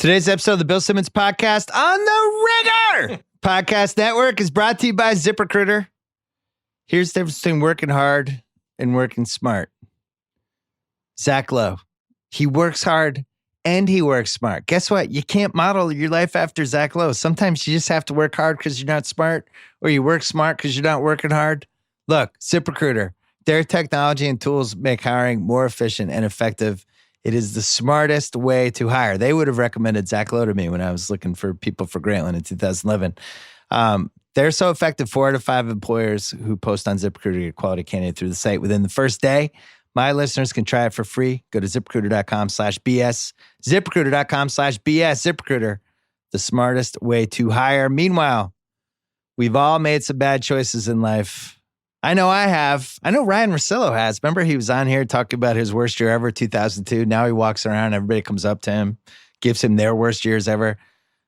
Today's episode of the Bill Simmons podcast on the Ringer Podcast Network is brought to you by ZipRecruiter. Here's the difference between working hard and working smart. Zach Lowe, he works hard and he works smart. Guess what? You can't model your life after Zach Lowe. Sometimes you just have to work hard because you're not smart, or you work smart because you're not working hard. Look, ZipRecruiter, their technology and tools make hiring more efficient and effective. It is the smartest way to hire. They would have recommended Zach Lowe to me when I was looking for people for Grantland in 2011. They're so effective. 4 out of 5 employers who post on ZipRecruiter get quality candidate through the site within the first day. My listeners can try it for free. Go to ZipRecruiter.com/BS. ZipRecruiter.com/BS. ZipRecruiter, the smartest way to hire. Meanwhile, we've all made some bad choices in life. I know I have. I know Ryan Russillo has. Remember, he was on here talking about his worst year ever, 2002. Now he walks around, everybody comes up to him, gives him their worst years ever.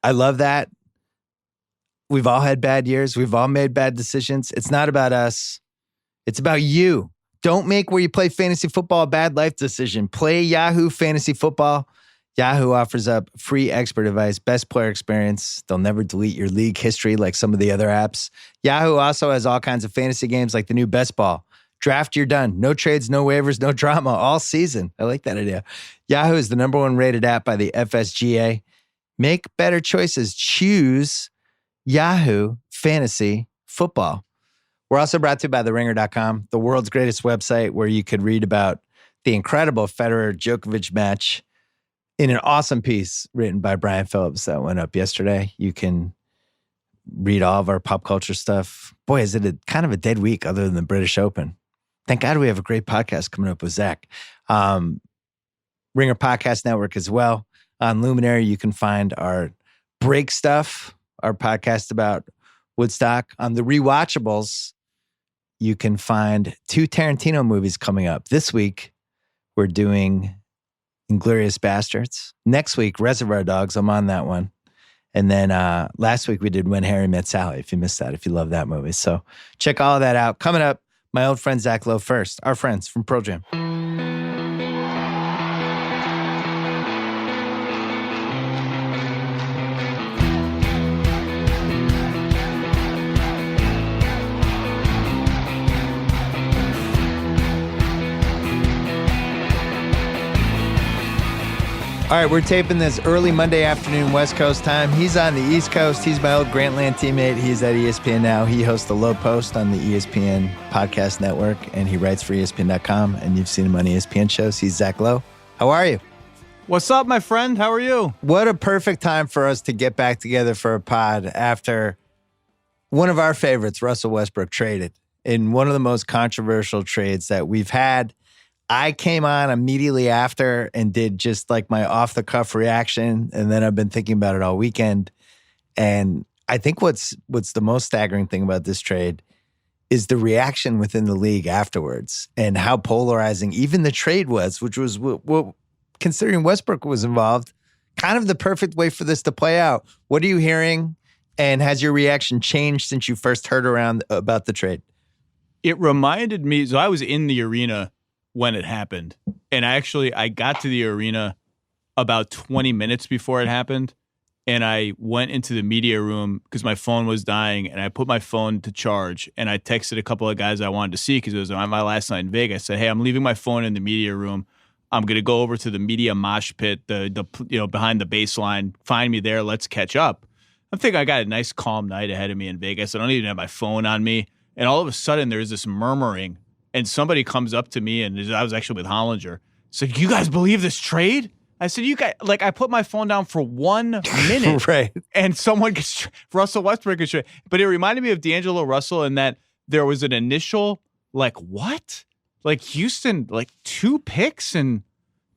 I love that. We've all had bad years. We've all made bad decisions. It's not about us. It's about you. Don't make where you play fantasy football a bad life decision. Play Yahoo Fantasy Football. Yahoo offers up free expert advice, best player experience. They'll never delete your league history like some of the other apps. Yahoo also has all kinds of fantasy games like the new Best Ball. Draft, you're done. No trades, no waivers, no drama all season. I like that idea. Yahoo is the #1 rated app by the FSGA. Make better choices. Choose Yahoo Fantasy Football. We're also brought to you by TheRinger.com, the world's greatest website where you could read about the incredible Federer-Djokovic match in an awesome piece written by Brian Phillips that went up yesterday. You can read all of our pop culture stuff. Boy, is it kind of a dead week other than the British Open. Thank God we have a great podcast coming up with Zach. Ringer Podcast Network as well. On Luminary, you can find our break stuff, our podcast about Woodstock. On the Rewatchables, you can find 2 Tarantino movies coming up. This week, we're doing Inglourious Bastards. Next week, Reservoir Dogs. I'm on that one. And then last week we did When Harry Met Sally, if you missed that, if you love that movie. So check all of that out. Coming up, my old friend Zach Lowe first. Our friends from Pearl Jam. All right, we're taping this early Monday afternoon West Coast time. He's on the East Coast. He's my old Grantland teammate. He's at ESPN now. He hosts the Lowe Post on the ESPN Podcast Network, and he writes for ESPN.com, and you've seen him on ESPN shows. He's Zach Lowe. How are you? What's up, my friend? How are you? What a perfect time for us to get back together for a pod after one of our favorites, Russell Westbrook, traded in one of the most controversial trades that we've had. I came on immediately after and did just like my off-the-cuff reaction, and then I've been thinking about it all weekend. And I think what's the most staggering thing about this trade is the reaction within the league afterwards and how polarizing even the trade was, which was, considering Westbrook was involved, kind of the perfect way for this to play out. What are you hearing, and has your reaction changed since you first heard around about the trade? It reminded me, so I was in the arena when it happened. And I got to the arena about 20 minutes before it happened. And I went into the media room because my phone was dying, and I put my phone to charge, and I texted a couple of guys I wanted to see because it was on my last night in Vegas. I said, hey, I'm leaving my phone in the media room. I'm going to go over to the media mosh pit, the behind the baseline. Find me there. Let's catch up. I'm thinking I got a nice calm night ahead of me in Vegas. I don't even have my phone on me. And all of a sudden there's this murmuring. And somebody comes up to me, and I was actually with Hollinger. Said, "You guys believe this trade?" I said, "You guys, like, I put my phone down for 1 minute, right? And someone gets Russell Westbrook gets traded." But it reminded me of D'Angelo Russell in that there was an initial like, "What?" Like Houston, like 2 picks and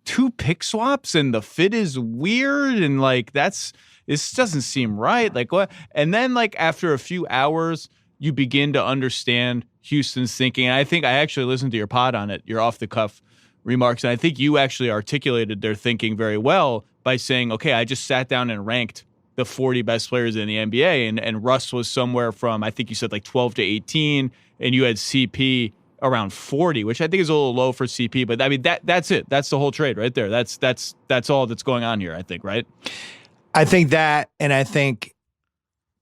2 pick swaps, and the fit is weird, and like this doesn't seem right. Like what? And then like after a few hours, you begin to understand Houston's thinking. And I think I actually listened to your pod on it, your off-the-cuff remarks, and I think you actually articulated their thinking very well by saying, okay, I just sat down and ranked the 40 best players in the NBA, and Russ was somewhere from, I think you said like 12 to 18, and you had CP around 40, which I think is a little low for CP, but I mean, that's it. That's the whole trade right there. That's all that's going on here, I think, right? I think that, and I think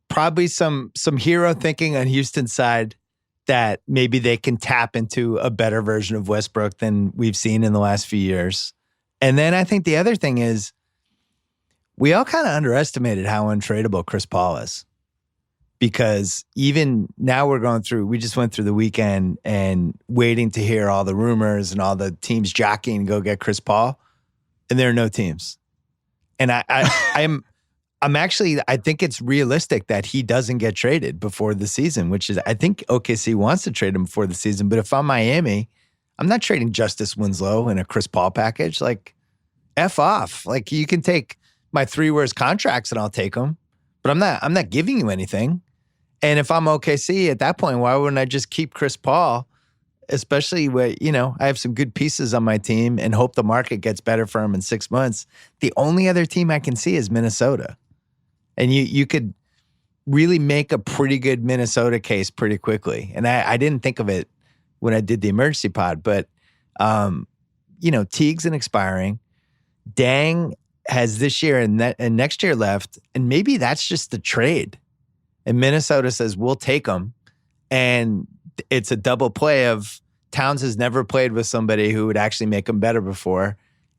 probably some hero thinking on Houston's side that maybe they can tap into a better version of Westbrook than we've seen in the last few years. And then I think the other thing is we all kind of underestimated how untradeable Chris Paul is. Because even now we just went through the weekend and waiting to hear all the rumors and all the teams jockeying to go get Chris Paul. And there are no teams. And I think it's realistic that he doesn't get traded before the season, which is, I think OKC wants to trade him before the season. But if I'm Miami, I'm not trading Justice Winslow in a Chris Paul package. Like, F off. Like, you can take my 3 worst contracts and I'll take them. But I'm not giving you anything. And if I'm OKC at that point, why wouldn't I just keep Chris Paul, especially where, I have some good pieces on my team and hope the market gets better for him in 6 months. The only other team I can see is Minnesota. And you could really make a pretty good Minnesota case pretty quickly. And I didn't think of it when I did the emergency pod, but, Teague's an expiring. Dang has this year and next year left. And maybe that's just the trade. And Minnesota says, we'll take them. And it's a double play of Towns has never played with somebody who would actually make him better before.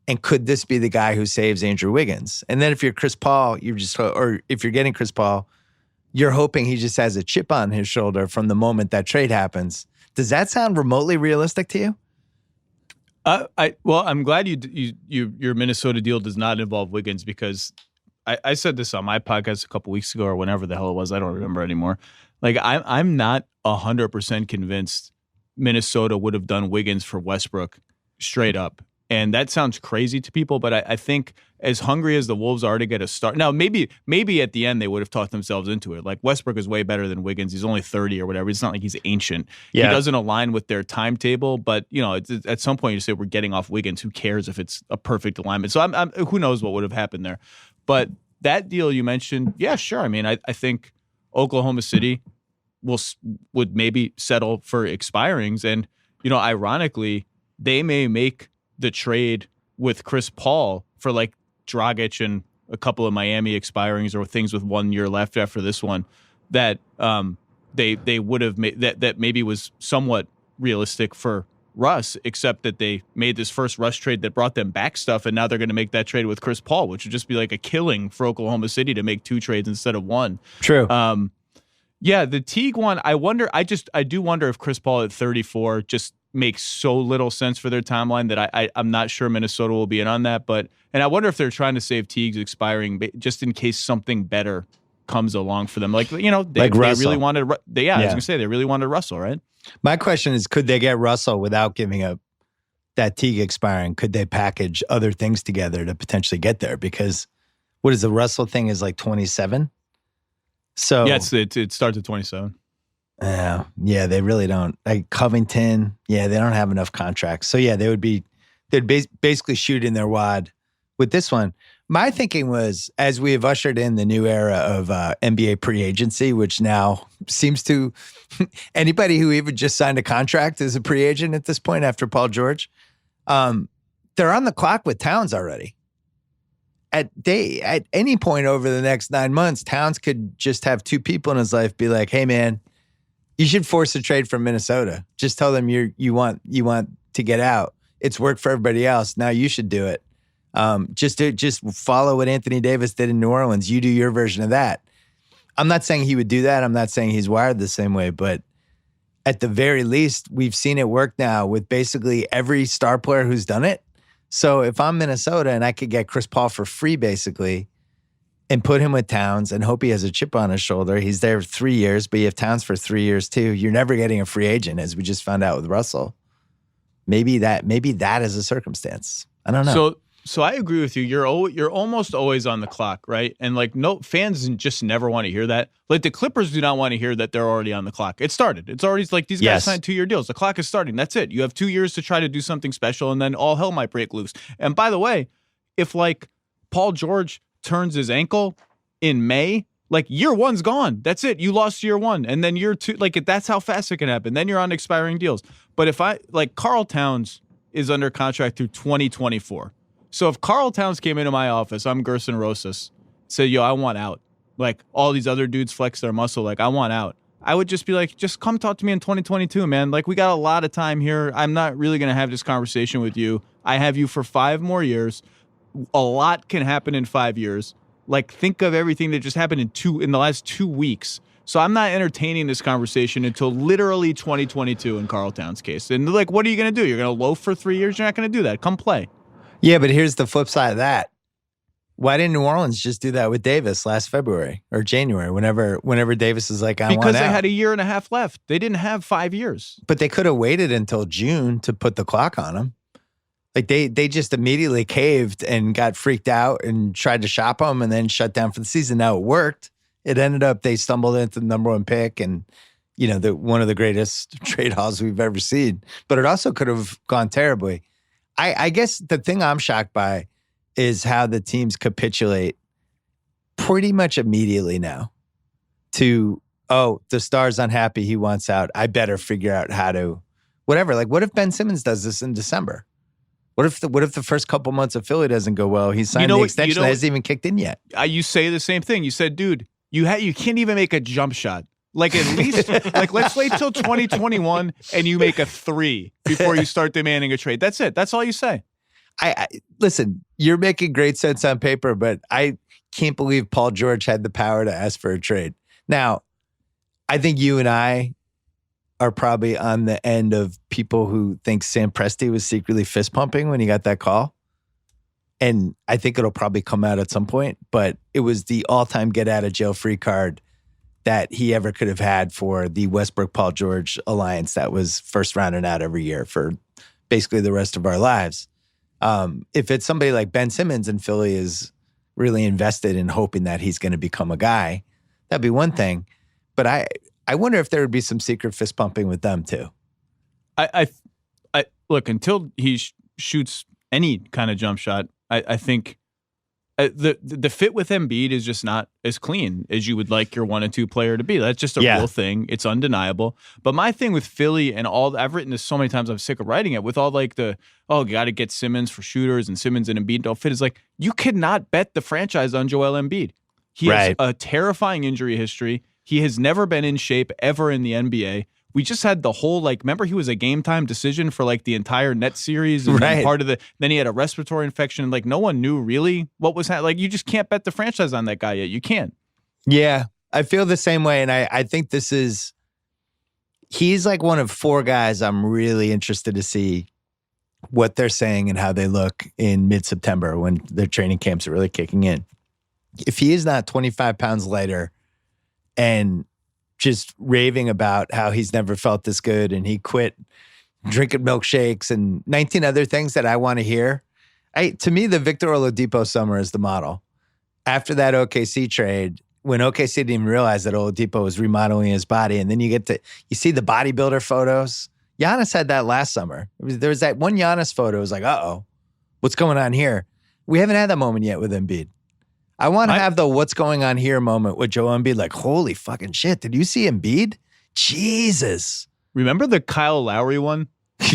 And could this be the guy who saves Andrew Wiggins? And then if you're Chris Paul, or if you're getting Chris Paul, you're hoping he just has a chip on his shoulder from the moment that trade happens. Does that sound remotely realistic to you? I'm glad your Minnesota deal does not involve Wiggins, because I said this on my podcast a couple weeks ago or whenever the hell it was. I don't remember anymore. Like, I'm not 100% convinced Minnesota would have done Wiggins for Westbrook straight up. And that sounds crazy to people, but I think as hungry as the Wolves are to get a start, now maybe at the end they would have talked themselves into it. Like, Westbrook is way better than Wiggins. He's only 30 or whatever. It's not like he's ancient. Yeah. He doesn't align with their timetable, but at some point you say we're getting off Wiggins. Who cares if it's a perfect alignment? So I'm who knows what would have happened there. But that deal you mentioned, yeah, sure. I mean, I think Oklahoma City would maybe settle for expirings, and ironically, they may make the trade with Chris Paul for like Dragic and a couple of Miami expirings or things with 1 year left after this one that they would have made that maybe was somewhat realistic for Russ, except that they made this first Russ trade that brought them back stuff, and now they're going to make that trade with Chris Paul, which would just be like a killing for Oklahoma City to make 2 trades instead of 1. True. Yeah, the Teague one, I do wonder if Chris Paul at 34 just makes so little sense for their timeline that I'm not sure Minnesota will be in on that. And I wonder if they're trying to save Teague's expiring just in case something better comes along for them. They really wanted, I was going to say, they really wanted Russell, right? My question is, could they get Russell without giving up that Teague expiring? Could they package other things together to potentially get there? Because what is the Russell thing is like 27? So yeah, it starts at 27. Yeah, they really don't. Like Covington, they don't have enough contracts. So yeah, they'd basically shoot in their wad with this one. My thinking was, as we have ushered in the new era of NBA pre-agency, which now seems to anybody who even just signed a contract is a pre-agent at this point after Paul George. They're on the clock with Towns already. At any point over the next 9 months, Towns could just have 2 people in his life be like, "Hey, man, you should force a trade from Minnesota. Just tell them you want to get out. It's worked for everybody else. Now you should do it. Just follow what Anthony Davis did in New Orleans. You do your version of that." I'm not saying he would do that. I'm not saying he's wired the same way, but at the very least, we've seen it work now with basically every star player who's done it. So if I'm Minnesota and I could get Chris Paul for free, basically, and put him with Towns and hope he has a chip on his shoulder. He's there 3 years, but you have Towns for 3 years too. You're never getting a free agent, as we just found out with Russell. Maybe that is a circumstance. I don't know. So I agree with you. You're almost always on the clock, right? And no fans just never want to hear that. Like the Clippers do not want to hear that they're already on the clock. It started. It's already like these guys signed 2-year deals. The clock is starting. That's it. You have 2 years to try to do something special, and then all hell might break loose. And by the way, if Paul George turns his ankle in May, year 1's gone. That's it. You lost year 1. And then year 2, that's how fast it can happen. Then you're on expiring deals. But if Karl Towns is under contract through 2024. So if Karl Towns came into my office, I'm Gerson Rosas, said, yo, I want out. Like all these other dudes flex their muscle. Like I want out. I would just be like, just come talk to me in 2022, man. Like we got a lot of time here. I'm not really going to have this conversation with you. I have you for 5 more years. A lot can happen in 5 years. Like think of everything that just happened in the last 2 weeks. So I'm not entertaining this conversation until literally 2022 in Karl Towns' case. And like, what are you going to do? You're going to loaf for 3 years? You're not going to do that. Come play. Yeah, but here's the flip side of that. Why didn't New Orleans just do that with Davis last February or January, whenever Davis is like, I want out? Because they had a year and a half left. They didn't have 5 years. But they could have waited until June to put the clock on him. Like they just immediately caved and got freaked out and tried to shop him and then shut down for the season. Now it worked. It ended up they stumbled into the number 1 pick and, one of the greatest trade hauls we've ever seen. But it also could have gone terribly. I guess the thing I'm shocked by is how the teams capitulate pretty much immediately now to, the star's unhappy, he wants out. I better figure out how to, whatever. Like, what if Ben Simmons does this in December? What if the first couple months of Philly doesn't go well? He signed the extension that hasn't even kicked in yet. You say the same thing. You said, dude, you can't even make a jump shot. Like at least, like let's wait till 2021 and you make a 3 before you start demanding a trade. That's it. That's all you say. I listen, you're making great sense on paper, but I can't believe Paul George had the power to ask for a trade. Now, I think you and I are probably on the end of people who think Sam Presti was secretly fist pumping when he got that call. And I think it'll probably come out at some point, but it was the all-time get out of jail free card that he ever could have had for the Westbrook-Paul George alliance that was first rounded out every year for basically the rest of our lives. If it's somebody like Ben Simmons and Philly is really invested in hoping that he's going to become a guy, that'd be one thing. But I wonder if there would be some secret fist pumping with them too. I look, until he shoots any kind of jump shot, I think the fit with Embiid is just not as clean as you would like your 1 and 2 player to be. That's just a real thing. It's undeniable. But my thing with Philly and I've written this so many times, I'm sick of writing it, with all like you got to get Simmons for shooters and Simmons and Embiid don't fit, is like, you cannot bet the franchise on Joel Embiid. He has a terrifying injury history. He has never been in shape ever in the NBA. We just had the whole, remember he was a game time decision for the entire Nets series and then he had a respiratory infection. And no one knew really what was happening. You just can't bet the franchise on that guy yet. You can't. Yeah, I feel the same way. And I think he's one of 4 guys I'm really interested to see what they're saying and how they look in mid-September when their training camps are really kicking in. If he is not 25 pounds lighter and just raving about how he's never felt this good and he quit drinking milkshakes and 19 other things that I want to hear. To me, the Victor Oladipo summer is the model. After that OKC trade, when OKC didn't even realize that Oladipo was remodeling his body, and then you see the bodybuilder photos. Giannis had that last summer. There was that one Giannis photo. It was like, uh-oh, what's going on here? We haven't had that moment yet with Embiid. I want to have the what's going on here moment with Joel Embiid. Holy fucking shit. Did you see Embiid? Jesus. Remember the Kyle Lowry one?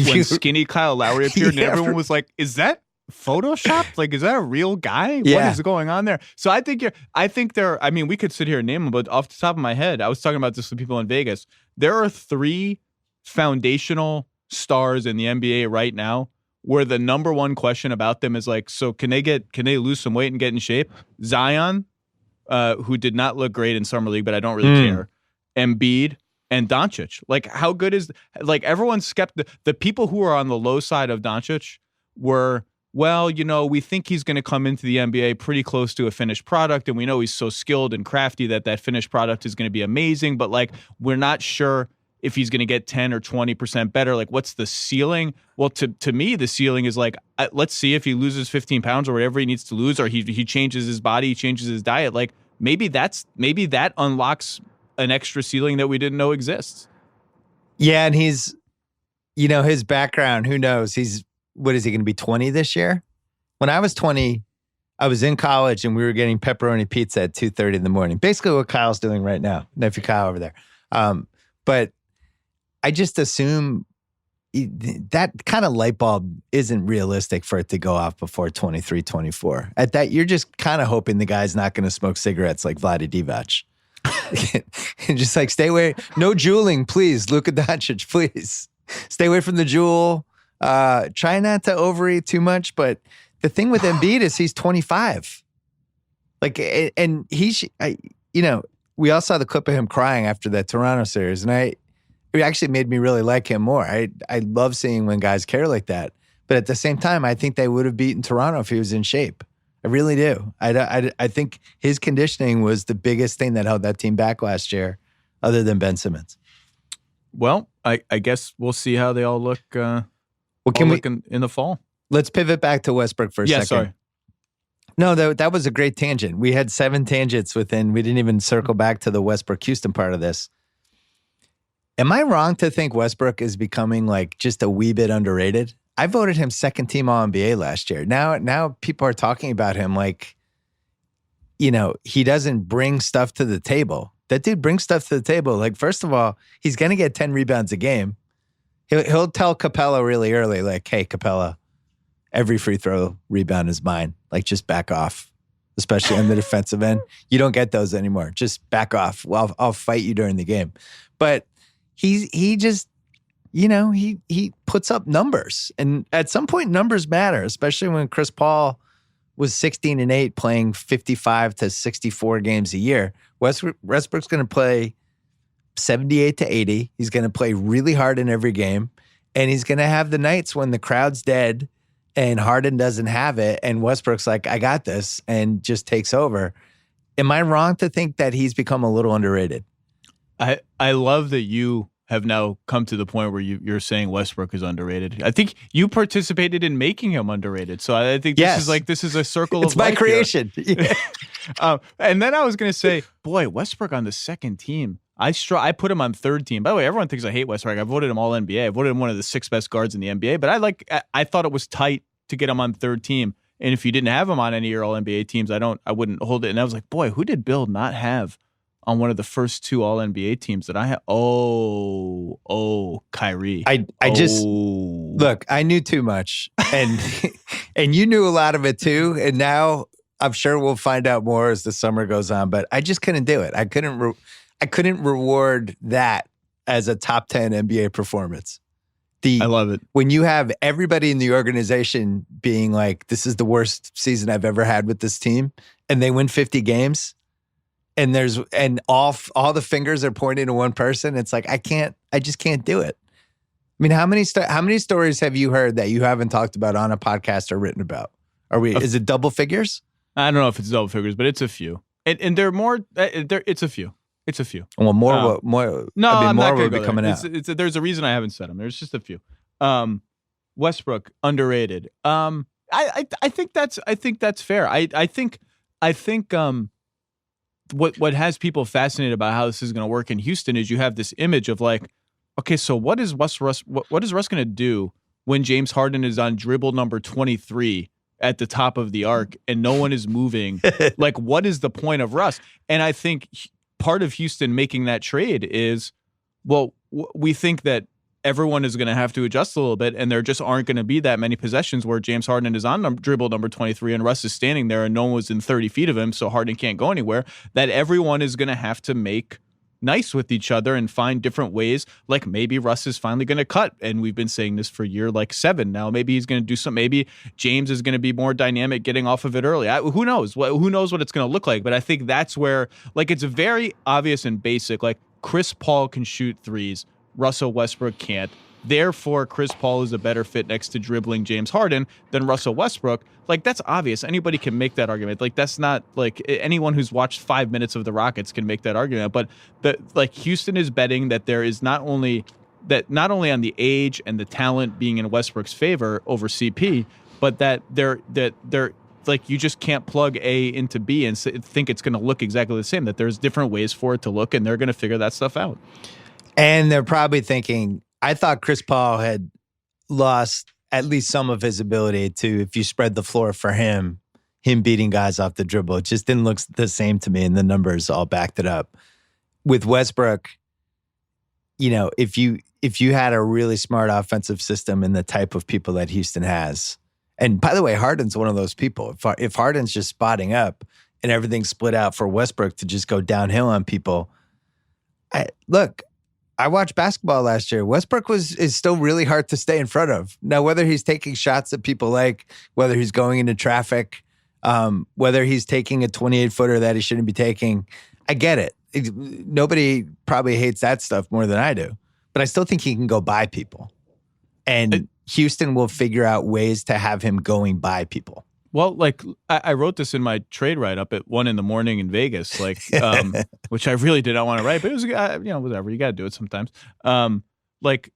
When skinny Kyle Lowry appeared and everyone was like, is that Photoshopped? Is that a real guy? Yeah. What is going on there? So I think we could sit here and name them, but off the top of my head, I was talking about this with people in Vegas. There are 3 foundational stars in the NBA right now where the number one question about them is so can they lose some weight and get in shape? Zion, who did not look great in Summer League, but I don't really care. Embiid and Doncic. How good is, everyone's skeptical. The people who are on the low side of Doncic were, we think he's going to come into the NBA pretty close to a finished product, and we know he's so skilled and crafty that finished product is going to be amazing, but we're not sure if he's going to get 10 or 20% better. What's the ceiling? Well, to me, the ceiling is let's see if he loses 15 pounds or whatever he needs to lose, or he changes his body, he changes his diet. Maybe that unlocks an extra ceiling that we didn't know exists. Yeah, and he's, his background, who knows? What is he going to be, 20 this year? When I was 20, I was in college and we were getting pepperoni pizza at 2:30 in the morning. Basically what Kyle's doing right now. Nephew Kyle over there. But I just assume that kind of light bulb isn't realistic for it to go off before 23, 24. At that, you're just kind of hoping the guy's not going to smoke cigarettes like Vlade Divac. And just like, stay away. No juuling, please. Luka Doncic, please. Stay away from the jewel. Try not to overeat too much. But the thing with Embiid is he's 25. Like, and we all saw the clip of him crying after that Toronto series. And it actually made me really like him more. I love seeing when guys care like that. But at the same time, I think they would have beaten Toronto if he was in shape. I really do. I think his conditioning was the biggest thing that held that team back last year, other than Ben Simmons. Well, I guess we'll see how they all look. In the fall? Let's pivot back to Westbrook for a second. Yeah, sorry. No, that was a great tangent. We had 7 tangents within. We didn't even circle back to the Westbrook-Houston part of this. Am I wrong to think Westbrook is becoming like just a wee bit underrated? I voted him second team All-NBA last year. Now people are talking about him like, he doesn't bring stuff to the table. That dude brings stuff to the table. Like, first of all, he's going to get 10 rebounds a game. He'll tell Capella really early, like, hey, Capella, every free throw rebound is mine. Like, just back off, especially on the defensive end. You don't get those anymore. Just back off. Well, I'll fight you during the game. But he just, he puts up numbers. And at some point, numbers matter, especially when Chris Paul was 16-8 playing 55 to 64 games a year. Westbrook's going to play 78 to 80. He's going to play really hard in every game. And he's going to have the nights when the crowd's dead and Harden doesn't have it. And Westbrook's like, I got this, and just takes over. Am I wrong to think that he's become a little underrated? I love that you have now come to the point where you're saying Westbrook is underrated. I think you participated in making him underrated. So I think this is a circle of life. It's my creation. And then I was going to say, boy, Westbrook on the second team. I put him on third team. By the way, everyone thinks I hate Westbrook. I voted him all NBA. I voted him one of the 6 best guards in the NBA. But I thought it was tight to get him on third team. And if you didn't have him on any of your all NBA teams, I wouldn't hold it. And I was like, boy, who did Bill not have on one of the first 2 all NBA teams that I had? Kyrie. Look, I knew too much, and and you knew a lot of it too. And now I'm sure we'll find out more as the summer goes on. But I just couldn't do it. I couldn't reward that as a top 10 NBA performance. I love it. When you have everybody in the organization being like, this is the worst season I've ever had with this team, and they win 50 games, and all the fingers are pointing to one person, it's like, I just can't do it. I mean, how many stories have you heard that you haven't talked about on a podcast or written about? Is it double figures? I don't know if it's double figures, but it's a few. And they're more, it's a few. It's a few. Well, more. No, I'm not will be coming out. There's a reason I haven't said them. There's just a few. Westbrook underrated. I think that's fair. I think what has people fascinated about how this is going to work in Houston is you have this image of like, okay, so what is Russ going to do when James Harden is on dribble number 23 at the top of the arc and no one is moving? Like, what is the point of Russ? And I think part of Houston making that trade is, well, we think that everyone is going to have to adjust a little bit, and there just aren't going to be that many possessions where James Harden is on dribble number 23 and Russ is standing there and no one was in 30 feet of him, so Harden can't go anywhere, that everyone is going to have to make nice with each other and find different ways. Like, maybe Russ is finally going to cut, and we've been saying this for year like 7 now. Maybe he's going to do something. Maybe James is going to be more dynamic getting off of it early. Who knows? Who knows what it's going to look like? But I think that's where, like, it's very obvious and basic. Like, Chris Paul can shoot threes. Russell Westbrook can't. Therefore, Chris Paul is a better fit next to dribbling James Harden than Russell Westbrook. Like, that's obvious. Anybody can make that argument. Like, that's not, like, anyone who's watched 5 minutes of the Rockets can make that argument. But Houston is betting that there is not only on the age and the talent being in Westbrook's favor over CP, but that they're like, you just can't plug A into B and think it's going to look exactly the same. That there's different ways for it to look, and they're going to figure that stuff out. And they're probably thinking, I thought Chris Paul had lost at least some of his ability to, if you spread the floor for him beating guys off the dribble. It just didn't look the same to me, and the numbers all backed it up. With Westbrook, if you had a really smart offensive system and the type of people that Houston has, and by the way, Harden's one of those people. If Harden's just spotting up and everything's split out for Westbrook to just go downhill on people, I watched basketball last year. Westbrook is still really hard to stay in front of. Now, whether he's taking shots that people like, whether he's going into traffic, whether he's taking a 28-footer that he shouldn't be taking, I get it. Nobody probably hates that stuff more than I do. But I still think he can go by people. And Houston will figure out ways to have him going by people. Well, like I wrote this in my trade write-up at 1 a.m. in Vegas, like, which I really did not want to write, but it was, whatever. You got to do it sometimes. Like,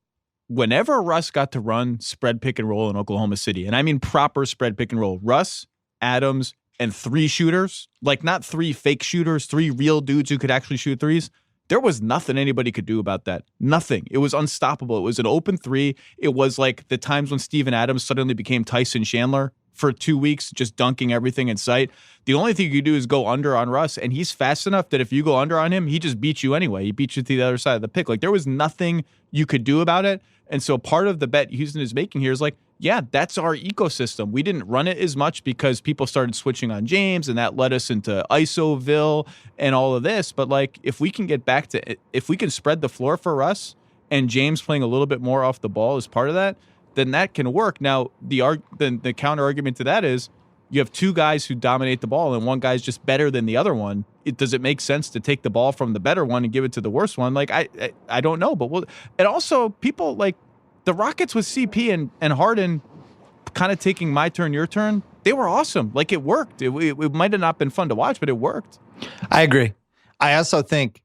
whenever Russ got to run spread pick and roll in Oklahoma City, and I mean proper spread pick and roll, Russ, Adams, and 3 shooters, like not 3 fake shooters, 3 real dudes who could actually shoot threes. There was nothing anybody could do about that. Nothing. It was unstoppable. It was an open 3. It was like the times when Steven Adams suddenly became Tyson Chandler for 2 weeks, just dunking everything in sight. The only thing you do is go under on Russ, and he's fast enough that if you go under on him, he just beats you anyway. He beats you to the other side of the pick. Like, there was nothing you could do about it. And so part of the bet Houston is making here is like, yeah, that's our ecosystem. We didn't run it as much because people started switching on James, and that led us into ISOville and all of this. But like, if we can get back to, if we can spread the floor for Russ and James playing a little bit more off the ball as part of that, then that can work. Now, the counter argument to that is you have 2 guys who dominate the ball and one guy's just better than the other one. Does it make sense to take the ball from the better one and give it to the worse one? Like, I don't know. But and also people like the Rockets with CP and Harden kind of taking my turn, your turn. They were awesome. Like, it worked. It might have not been fun to watch, but it worked. I agree. I also think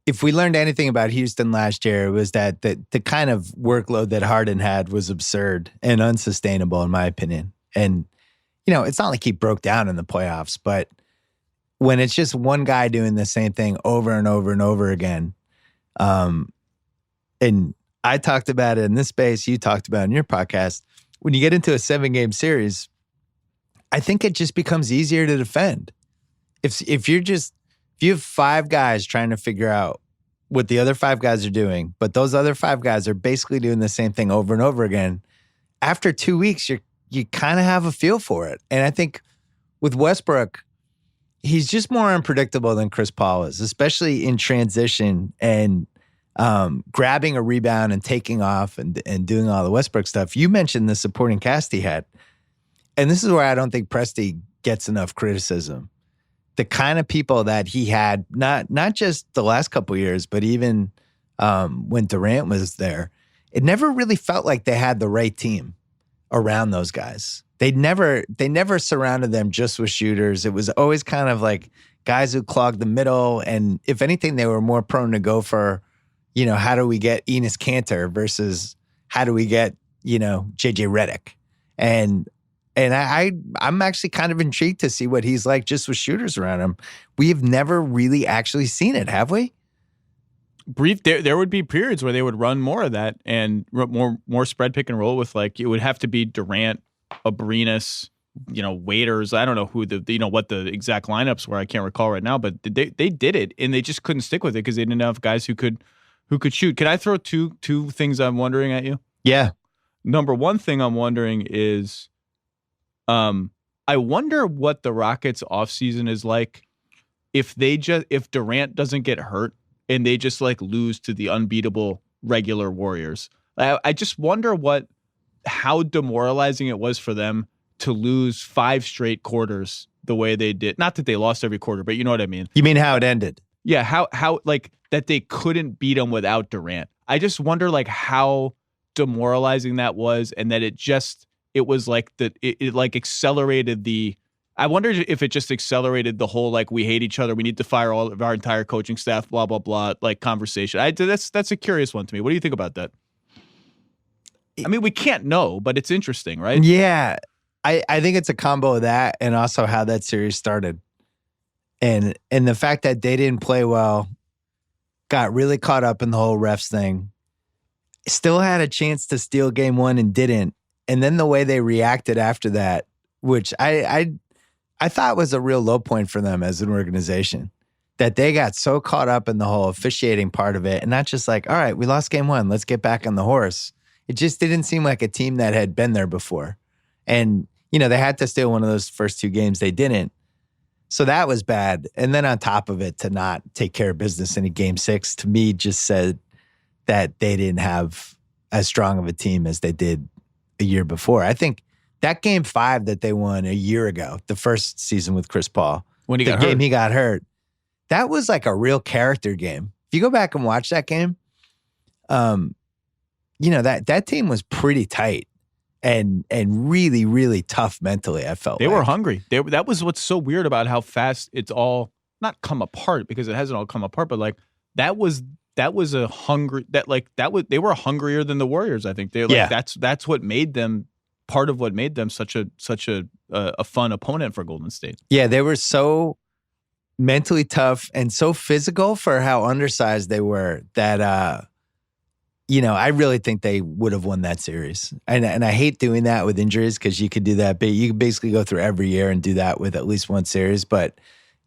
if we learned anything about Houston last year, it was that the kind of workload that Harden had was absurd and unsustainable, in my opinion. And, it's not like he broke down in the playoffs, but when it's just one guy doing the same thing over and over and over again, and I talked about it in this space, you talked about it in your podcast, when you get into a 7-game series, I think it just becomes easier to defend. If you have 5 guys trying to figure out what the other 5 guys are doing, but those other 5 guys are basically doing the same thing over and over again, after 2 weeks, you kind of have a feel for it. And I think with Westbrook, he's just more unpredictable than Chris Paul is, especially in transition and grabbing a rebound and taking off and doing all the Westbrook stuff. You mentioned the supporting cast he had. And this is where I don't think Presti gets enough criticism. The kind of people that he had, not just the last couple of years, but even when Durant was there, it never really felt like they had the right team around those guys. They never surrounded them just with shooters. It was always kind of like guys who clogged the middle. And if anything, they were more prone to go for, how do we get Enes Kanter versus how do we get, JJ Redick? And I'm actually kind of intrigued to see what he's like just with shooters around him. We have never really actually seen it, have we? There would be periods where they would run more of that and more spread pick and roll with, like, it would have to be Durant, Abrinas, Waiters. I don't know who what the exact lineups were. I can't recall right now, but they did it and they just couldn't stick with it because they didn't have guys who could shoot. Can I throw two things I'm wondering at you? Yeah. Number one thing I'm wondering is, I wonder what the Rockets offseason is like if Durant doesn't get hurt and they just like lose to the unbeatable regular Warriors. I just wonder how demoralizing it was for them to lose 5 straight quarters the way they did. Not that they lost every quarter, but you know what I mean? You mean how it ended? Yeah, how like that they couldn't beat them without Durant. I just wonder like how demoralizing that was, and that it was like it like accelerated the. I wonder if it just accelerated the whole like we hate each other, we need to fire all of our entire coaching staff, blah blah blah, like conversation. That's a curious one to me. What do you think about that? I mean, we can't know, but it's interesting, right? Yeah, I think it's a combo of that and also how that series started, and the fact that they didn't play well, got really caught up in the whole refs thing, still had a chance to steal game 1 and didn't, and then the way they reacted after that, which I thought was a real low point for them as an organization. that they got so caught up in the whole officiating part of it and not just like, all right, we lost game one, let's get back on the horse. It just didn't seem like a team that had been there before. And, they had to steal one of those first two games. They didn't. So that was bad. And then on top of it, to not take care of business in a game six, to me, just said that they didn't have as strong of a team as they did a year before. I think that game five that they won a year ago, the first season with Chris Paul, when he got hurt, that was like a real character game. If you go back and watch that game, that team was pretty tight and really, really tough mentally, I felt they were hungry. That was what's so weird about how fast it's all not come apart, because it hasn't all come apart, but like they were hungrier than the Warriors. I think that's what made them part of what made them such a fun opponent for Golden State. Yeah, they were so mentally tough and so physical for how undersized they were that I really think they would have won that series. And I hate doing that with injuries, because you could do that, but you could basically go through every year and do that with at least one series. But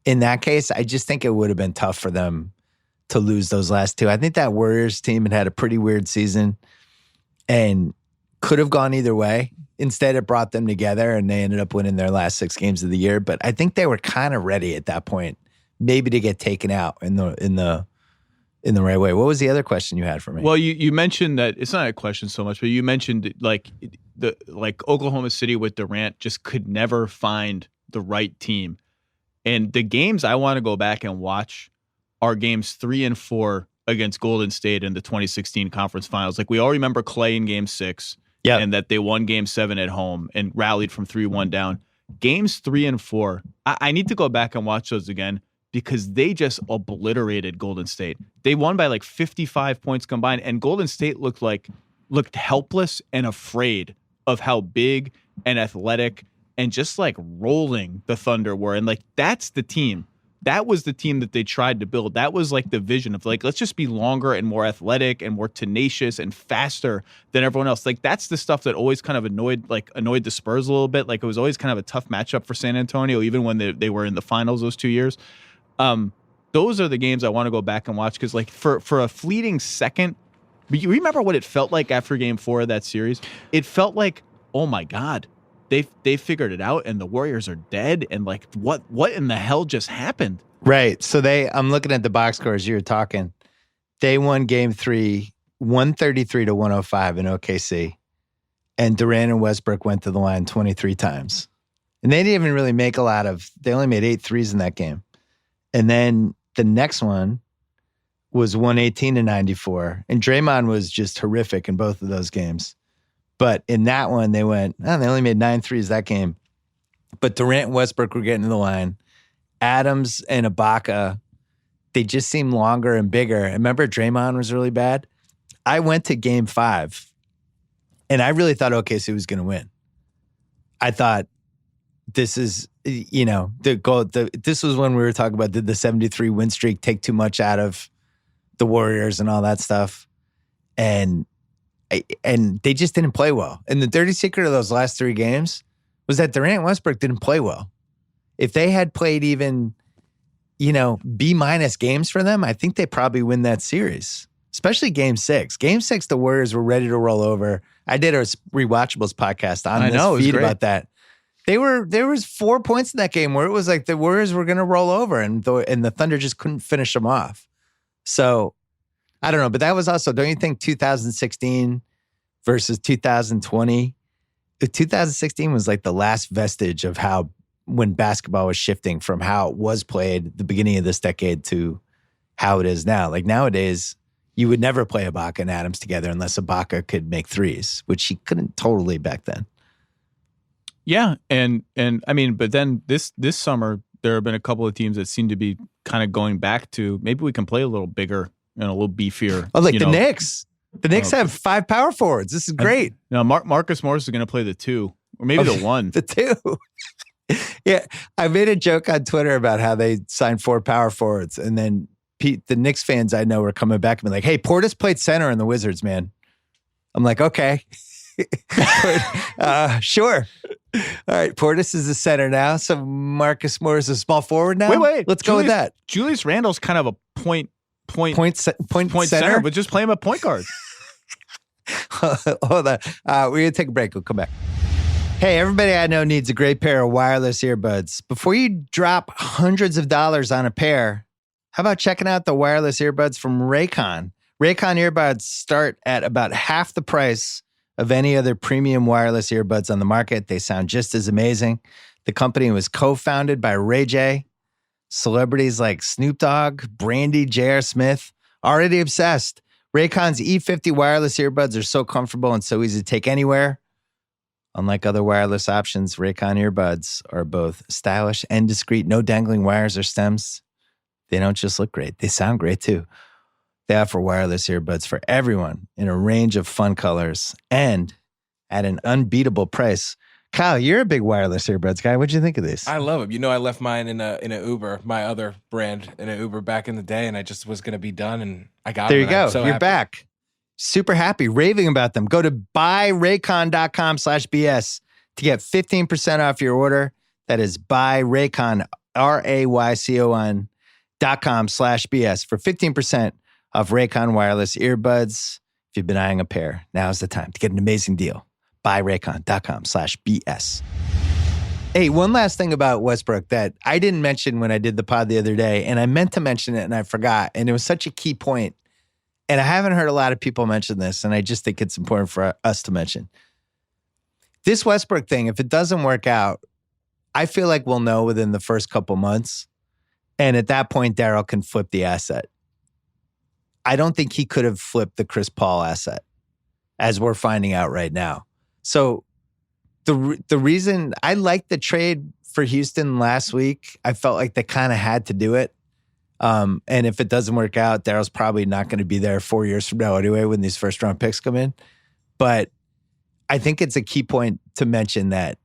in that case, I just think it would have been tough for them to lose those last two. I think that Warriors team had a pretty weird season and could have gone either way. Instead, it brought them together, and they ended up winning their last 6 games of the year. But I think they were kind of ready at that point, maybe to get taken out in the right way. What was the other question you had for me? Well, you mentioned that it's not a question so much, but you mentioned like Oklahoma City with Durant just could never find the right team. And the games I want to go back and watch are games 3 and 4 against Golden State in the 2016 conference finals. Like, we all remember Clay in game 6. Yeah. And that they won game 7 at home and rallied from 3-1 down. Games 3 and 4, I need to go back and watch those again, because they just obliterated Golden State. They won by like 55 points combined, and Golden State looked helpless and afraid of how big and athletic and just like rolling the Thunder were. And like, that's the team. That was the team that they tried to build. That was like the vision of like, let's just be longer and more athletic and more tenacious and faster than everyone else. Like, that's the stuff that always kind of annoyed the Spurs a little bit. Like, it was always kind of a tough matchup for San Antonio, even when they were in the finals those 2 years. Those are the games I want to go back and watch, because like for a fleeting second, you remember what it felt like after game 4 of that series? It felt like, oh my God, they figured it out and the Warriors are dead, and like what in the hell just happened? Right. So I'm looking at the box score as you were talking. They won game 3, 133-105 in OKC. And Durant and Westbrook went to the line 23 times. And they didn't even really make they only made 8 threes in that game. And then the next one was 118-94. And Draymond was just horrific in both of those games. But in that one, they only made 9 threes that game. But Durant and Westbrook were getting to the line. Adams and Ibaka, they just seemed longer and bigger. And remember, Draymond was really bad? I went to game 5, and I really thought OKC was going to win. I thought, this is, the goal. This was when we were talking about, did the 73 win streak take too much out of the Warriors and all that stuff? And they just didn't play well. And the dirty secret of those last 3 games was that Durant and Westbrook didn't play well. If they had played even, B- games for them, I think they probably win that series, especially game 6. Game 6, the Warriors were ready to roll over. I did a Rewatchables podcast on this feed about that. There was 4 points in that game where it was like the Warriors were going to roll over, and the Thunder just couldn't finish them off. So I don't know, but that was also, don't you think 2016 versus 2020? 2016 was like the last vestige of when basketball was shifting from how it was played at the beginning of this decade to how it is now. Like, nowadays, you would never play Ibaka and Adams together unless Ibaka could make threes, which he couldn't totally back then. Yeah, and I mean, but then this summer there have been a couple of teams that seem to be kind of going back to, maybe we can play a little bigger and a little beefier. Oh, like the Knicks. The Knicks have 5 power forwards. This is great. Now, Marcus Morris is going to play the 2, or maybe the 1. The 2. Yeah, I made a joke on Twitter about how they signed 4 power forwards, and then the Knicks fans I know were coming back and be like, "Hey, Portis played center in the Wizards, man." I'm like, okay, sure. All right, Portis is the center now, so Marcus Moore is a small forward now. Wait. Let's go with that. Julius Randle's kind of a point center, center, but just play him at point guard. Hold on. We're going to take a break. We'll come back. Hey, everybody I know needs a great pair of wireless earbuds. Before you drop hundreds of dollars on a pair, how about checking out the wireless earbuds from Raycon? Raycon earbuds start at about half the price of any other premium wireless earbuds on the market. They sound just as amazing. The company was co-founded by Ray J. Celebrities like Snoop Dogg, Brandy, J.R. Smith, already obsessed. Raycon's E50 wireless earbuds are so comfortable and so easy to take anywhere. Unlike other wireless options, Raycon earbuds are both stylish and discreet. No dangling wires or stems. They don't just look great. They sound great too. They offer wireless earbuds for everyone in a range of fun colors and at an unbeatable price. Kyle, you're a big wireless earbuds guy. What'd you think of this? I love them. You know, I left mine in a Uber, my other brand, in an Uber back in the day, and I just was going to be done, and I got them. There you go. So you're happy. back. Super happy, raving about them. Go to buyraycon.com/BS to get 15% off your order. That is buyraycon, RAYCON.com/BS for 15% off Raycon wireless earbuds. If you've been eyeing a pair, now's the time to get an amazing deal. Buyraycon.com/BS. Hey, one last thing about Westbrook that I didn't mention when I did the pod the other day, and I meant to mention it and I forgot, and it was such a key point. And I haven't heard a lot of people mention this, and I just think it's important for us to mention. This Westbrook thing, if it doesn't work out, I feel like we'll know within the first couple months. And at that point, Daryl can flip the asset. I don't think he could have flipped the Chris Paul asset, as we're finding out right now. So the reason I liked the trade for Houston last week, I felt like they kind of had to do it. And if it doesn't work out, Daryl's probably not going to be there 4 years from now anyway when these first round picks come in. But I think it's a key point to mention that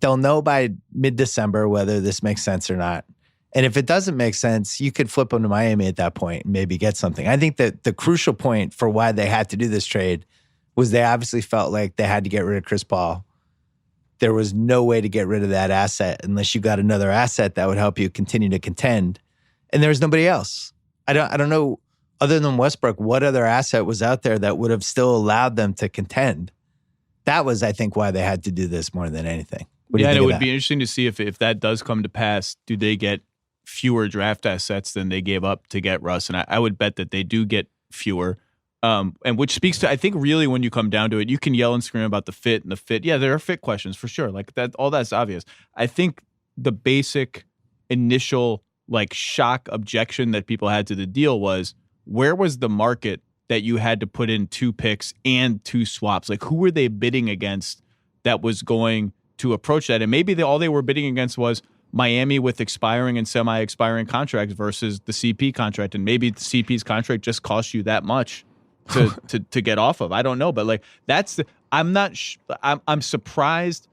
they'll know by mid-December whether this makes sense or not. And if it doesn't make sense, you could flip them to Miami at that point and maybe get something. I think that the crucial point for why they had to do this trade was they obviously felt like they had to get rid of Chris Paul. There was no way to get rid of that asset unless you got another asset that would help you continue to contend. And there was nobody else. I don't know, other than Westbrook, what other asset was out there that would have still allowed them to contend. That was, I think, why they had to do this more than anything. Yeah, and it would be interesting to see if that does come to pass. Do they get fewer draft assets than they gave up to get Russ? And I would bet that they do get fewer. And which speaks to, I think, really when you come down to it, you can yell and scream about the fit and the fit. Yeah, there are fit questions for sure. Like that, all that's obvious. I think the basic initial shock objection that people had to the deal was, where was the market that you had to put in 2 picks and 2 swaps? Like, who were they bidding against that was going to approach that? And maybe all they were bidding against was Miami with expiring and semi-expiring contracts versus the CP contract. And maybe the CP's contract just cost you that much to get off of. I don't know. But I'm surprised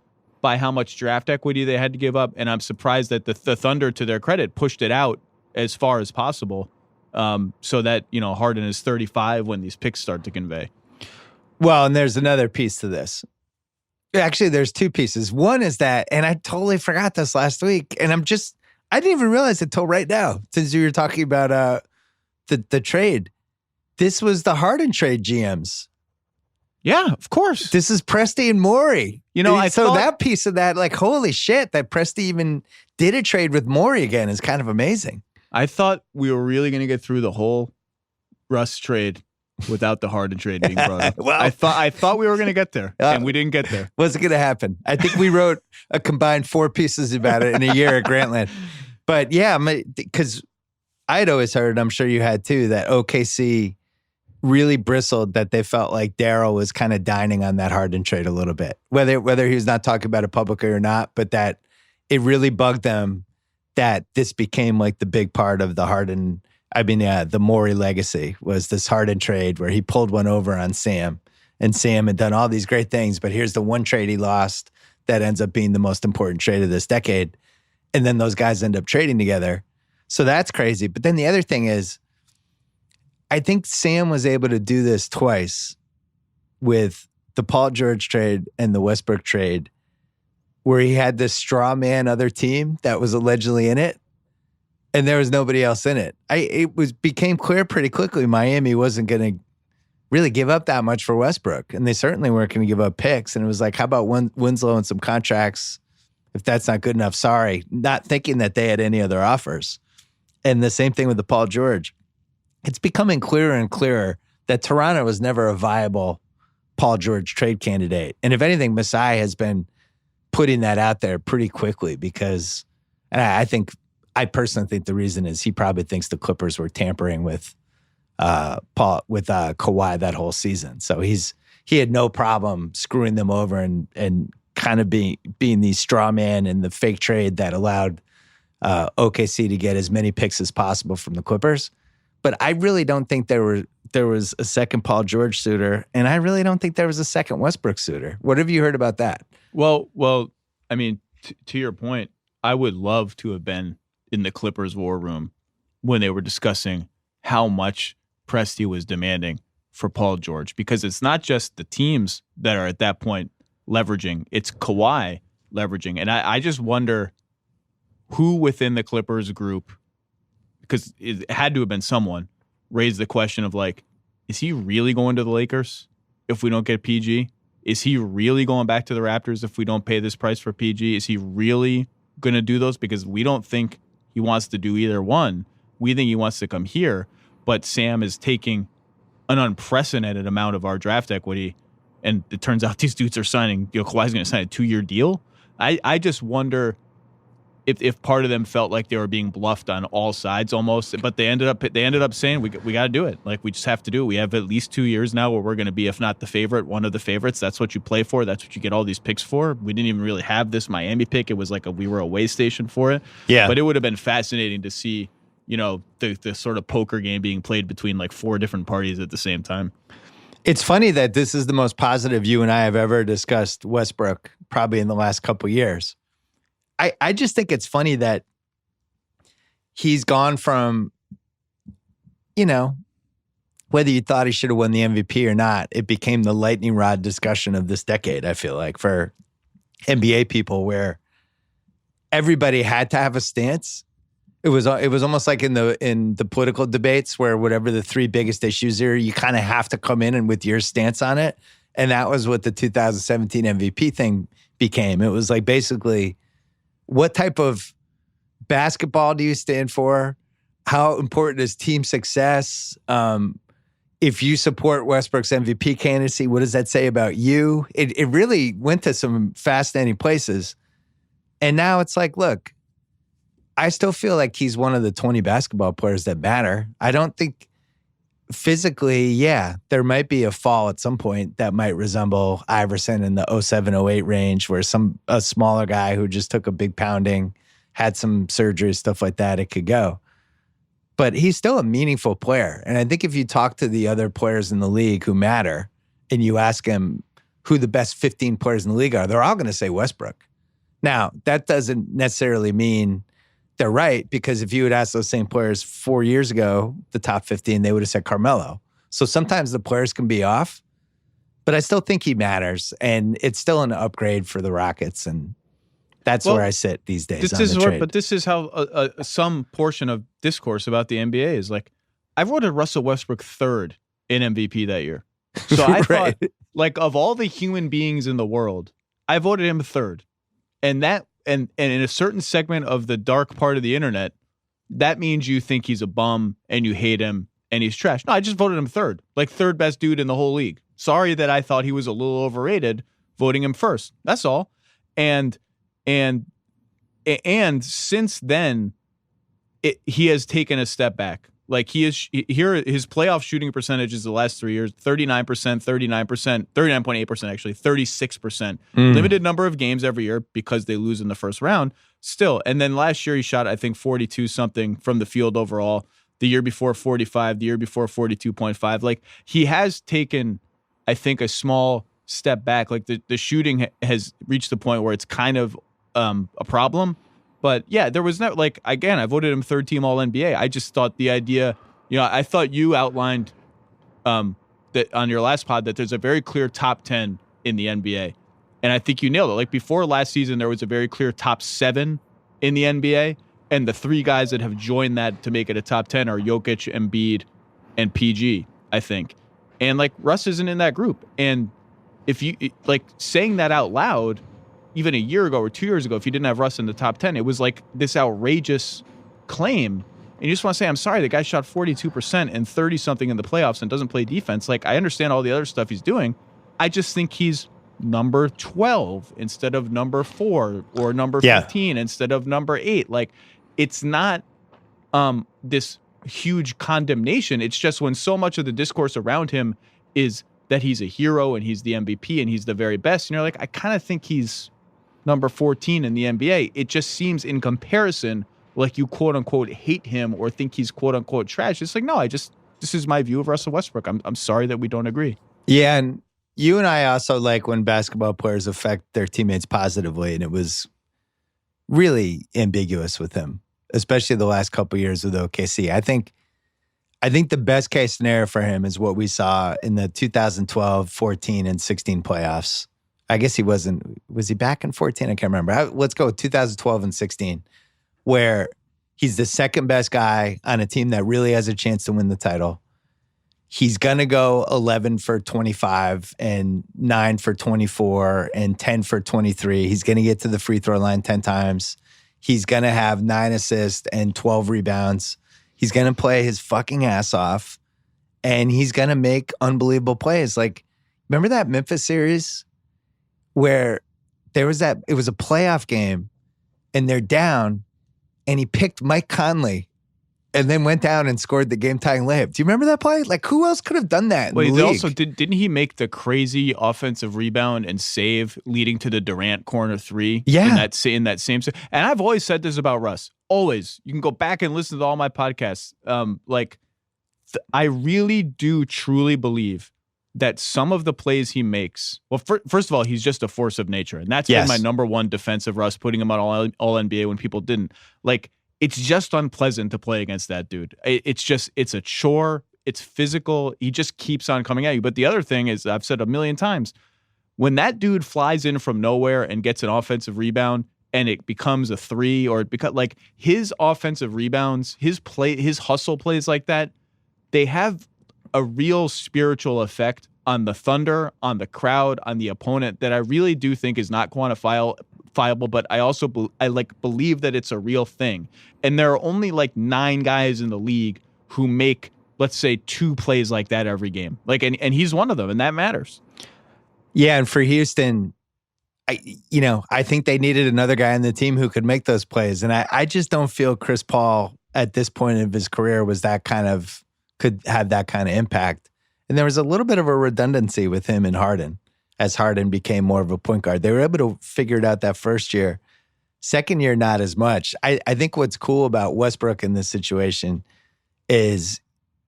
by how much draft equity they had to give up. And I'm surprised that the Thunder, to their credit, pushed it out as far as possible. So that, Harden is 35 when these picks start to convey. Well, and there's another piece to this. Actually, there's 2 pieces. One is that, and I totally forgot this last week, and I didn't even realize it till right now, since you were talking about the trade. This was the Harden trade GMs. Yeah, of course. This is Presti and Morey. I so thought that piece of that, holy shit, that Presti even did a trade with Morey again is kind of amazing. I thought we were really going to get through the whole Russ trade without the Harden trade being brought up. Well, I thought we were going to get there, and we didn't get there. Wasn't going to happen. I think we wrote a combined 4 pieces about it in a year at Grantland. But yeah, because I'd always heard, I'm sure you had too, that OKC really bristled that they felt like Daryl was kind of dining on that Harden trade a little bit, whether he was not talking about it publicly or not, but that it really bugged them that this became the big part of the Harden. The Morey legacy was this Harden trade where he pulled one over on Sam, and Sam had done all these great things, but here's the one trade he lost that ends up being the most important trade of this decade. And then those guys end up trading together. So that's crazy. But then the other thing is, I think Sam was able to do this twice with the Paul George trade and the Westbrook trade where he had this straw man other team that was allegedly in it, and there was nobody else in it. Became clear pretty quickly Miami wasn't going to really give up that much for Westbrook, and they certainly weren't going to give up picks. And it was like, how about Winslow and some contracts? If that's not good enough, sorry. Not thinking that they had any other offers. And the same thing with the Paul George. It's becoming clearer and clearer that Toronto was never a viable Paul George trade candidate. And if anything, Masai has been putting that out there pretty quickly because, and I personally think the reason is he probably thinks the Clippers were tampering with Kawhi that whole season. So he had no problem screwing them over and kind of being the straw man and the fake trade that allowed OKC to get as many picks as possible from the Clippers. But I really don't think there was a second Paul George suitor, and I really don't think there was a second Westbrook suitor. What have you heard about that? Well, I mean, to your point, I would love to have been in the Clippers war room when they were discussing how much Presti was demanding for Paul George, because it's not just the teams that are at that point leveraging, it's Kawhi leveraging. And I just wonder who within the Clippers group, because it had to have been someone, raised the question of like, is he really going to the Lakers if we don't get PG? Is he really going back to the Raptors if we don't pay this price for PG? Is he really going to do those? Because we don't think he wants to do either one. We think he wants to come here. But Sam is taking an unprecedented amount of our draft equity, and it turns out these dudes are signing, Kawhi's going to sign a 2-year deal. I just wonder if part of them felt like they were being bluffed on all sides almost, but they ended up saying we got to do it. Like, we just have to do it. We have at least 2 years now where we're going to be, if not the favorite, one of the favorites. That's what you play for. That's what you get all these picks for. We didn't even really have this Miami pick. It was like we were a way station for it. Yeah. But it would have been fascinating to see, the sort of poker game being played between like 4 different parties at the same time. It's funny that this is the most positive you and I have ever discussed Westbrook probably in the last couple of years. I just think it's funny that he's gone from, whether you thought he should have won the MVP or not, it became the lightning rod discussion of this decade, I feel like, for NBA people, where everybody had to have a stance. It was almost like in the political debates where whatever the 3 biggest issues are, you kind of have to come in and with your stance on it. And that was what the 2017 MVP thing became. It was like, basically, what type of basketball do you stand for? How important is team success? If you support Westbrook's MVP candidacy, what does that say about you? It really went to some fascinating places. And now it's like, look, I still feel like he's one of the 20 basketball players that matter. I don't think physically, there might be a fall at some point that might resemble Iverson in the 07-08 range, where a smaller guy who just took a big pounding, had some surgery, stuff like that, it could go. But he's still a meaningful player. And I think if you talk to the other players in the league who matter and you ask them who the best 15 players in the league are, they're all going to say Westbrook. Now, that doesn't necessarily mean they're right, because if you had asked those same players 4 years ago, the top 15, they would have said Carmelo. So sometimes the players can be off, but I still think he matters, and it's still an upgrade for the Rockets, and that's where I sit these days. But this is how some portion of discourse about the NBA is like. I voted Russell Westbrook 3rd in MVP that year, so I thought, like, of all the human beings in the world, I voted him 3rd, and that. And in a certain segment of the dark part of the internet, that means you think he's a bum and you hate him and he's trash. No, I just voted him 3rd, like 3rd best dude in the whole league. Sorry that I thought he was a little overrated, voting him 1st. That's all. And since then, he has taken a step back. Like, his playoff shooting percentages the last 3 years, 39%, 39.8% actually, 36%. Limited number of games every year because they lose in the first round still. And then last year he shot, I think, 42 something from the field overall. The year before 45, the year before 42.5. Like, he has taken, I think, a small step back. Like, the shooting has reached the point where it's kind of a problem. But yeah, there was no, like, again, I voted him 3rd team All NBA. I just thought the idea, I thought you outlined that on your last pod that there's a very clear top 10 in the NBA. And I think you nailed it. Like before last season, there was a very clear top 7 in the NBA. And the 3 guys that have joined that to make it a top 10 are Jokic, Embiid, and PG, I think. And like Russ isn't in that group. And if you like saying that out loud, even a year ago or 2 years ago, if you didn't have Russ in the top 10, it was like this outrageous claim. And you just want to say, I'm sorry, the guy shot 42% and 30 something in the playoffs and doesn't play defense. Like, I understand all the other stuff he's doing. I just think he's number 12 instead of number 4 or number 15 instead of number 8. Like, it's not this huge condemnation. It's just when so much of the discourse around him is that he's a hero and he's the MVP and he's the very best. And you're like, I kind of think he's number 14 in the NBA. It just seems in comparison like you quote unquote hate him or think he's quote unquote trash. It's like, no, this is my view of Russell Westbrook. I'm sorry that we don't agree. Yeah. And you and I also like when basketball players affect their teammates positively. And it was really ambiguous with him, especially the last couple of years with OKC. I think the best case scenario for him is what we saw in the 2012, 14, and 16 playoffs. I guess was he back in 14? I can't remember. Let's go with 2012 and 16, where he's the second best guy on a team that really has a chance to win the title. He's going to go 11 for 25 and 9 for 24 and 10 for 23. He's going to get to the free throw line 10 times. He's going to have 9 assists and 12 rebounds. He's going to play his fucking ass off, and he's going to make unbelievable plays. Like, remember that Memphis series where it was a playoff game and they're down, and he picked Mike Conley and then went down and scored the game-tying layup. Do you remember that play? Like, who else could have done that in the league? Also, didn't he make the crazy offensive rebound and save leading to the Durant corner 3? Yeah. In that same. And I've always said this about Russ. Always. You can go back and listen to all my podcasts. I really do truly believe that some of the plays he makes, well, first of all, he's just a force of nature. And that's been my number one defense of Russ, putting him on all NBA when people didn't. Like, it's just unpleasant to play against that dude. It's a chore. It's physical. He just keeps on coming at you. But the other thing is, I've said a million times, when that dude flies in from nowhere and gets an offensive rebound and it becomes a 3, or like his offensive rebounds, his hustle plays like that, they have a real spiritual effect on the Thunder, on the crowd, on the opponent that I really do think is not quantifiable, but I also believe that it's a real thing. And there are only like 9 guys in the league who make, let's say, 2 plays like that every game. Like, and he's one of them, and that matters. Yeah, and for Houston, I think they needed another guy on the team who could make those plays. And I just don't feel Chris Paul at this point of his career could have that kind of impact. And there was a little bit of a redundancy with him and Harden as Harden became more of a point guard. They were able to figure it out that first year. Second year, not as much. I think what's cool about Westbrook in this situation is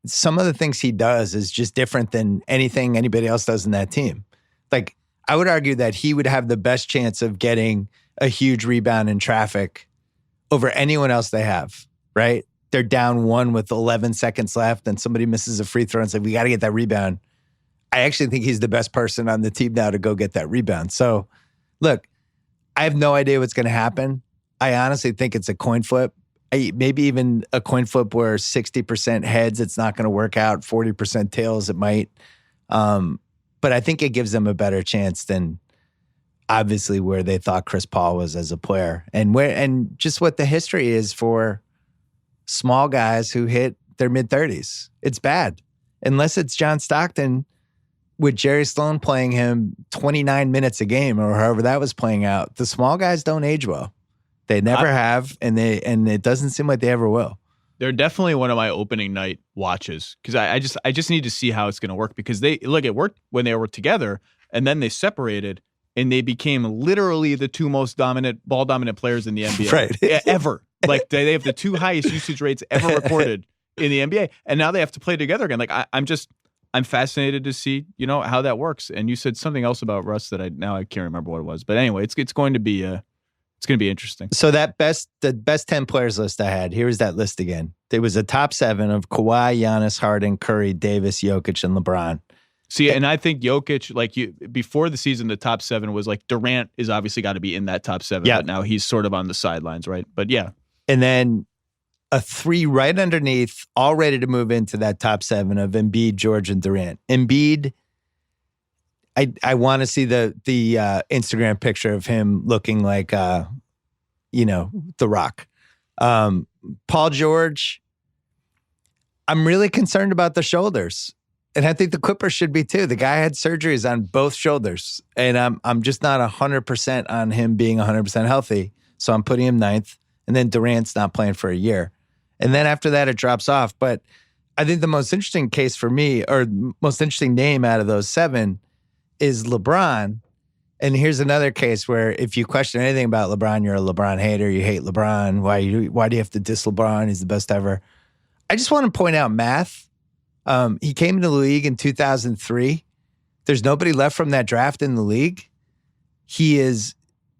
some of the things he does is just different than anything anybody else does in that team. Like, I would argue that he would have the best chance of getting a huge rebound in traffic over anyone else they have, right? They're down 1 with 11 seconds left and somebody misses a free throw and says, we got to get that rebound. I actually think he's the best person on the team now to go get that rebound. So, look, I have no idea what's going to happen. I honestly think it's a coin flip. Maybe even a coin flip where 60% heads, it's not going to work out. 40% tails, it might. But I think it gives them a better chance than obviously where they thought Chris Paul was as a player. And just what the history is for small guys who hit their mid-30s. It's bad. Unless it's John Stockton with Jerry Sloan playing him 29 minutes a game or however that was playing out. The small guys don't age well. They never have, and it doesn't seem like they ever will. They're definitely one of my opening night watches because I just need to see how it's going to work because it worked when they were together and then they separated and they became literally the 2 most ball dominant players in the NBA right. ever. Like they have the 2 highest usage rates ever recorded in the NBA, and now they have to play together again. Like I'm fascinated to see how that works. And you said something else about Russ that I can't remember what it was, but anyway, it's going to be interesting. So the best 10 players list I had, here's that list again. There was a top 7 of Kawhi, Giannis, Harden, Curry, Davis, Jokic, and LeBron. See, and I think Jokic, like before the season, the top 7 was like Durant is obviously got to be in that top 7, but now he's sort of on the sidelines, right? But yeah. And then a 3 right underneath, all ready to move into that top 7 of Embiid, George, and Durant. Embiid, I want to see the Instagram picture of him looking like, The Rock. Paul George, I'm really concerned about the shoulders. And I think the Clippers should be too. The guy had surgeries on both shoulders. And I'm just not 100% on him being 100% healthy. So I'm putting him 9th. And then Durant's not playing for a year. And then after that, it drops off. But I think the most interesting case for me, or most interesting name out of those 7, is LeBron. And here's another case where if you question anything about LeBron, you're a LeBron hater. You hate LeBron. Why do you have to diss LeBron? He's the best ever. I just want to point out math. He came into the league in 2003. There's nobody left from that draft in the league. He is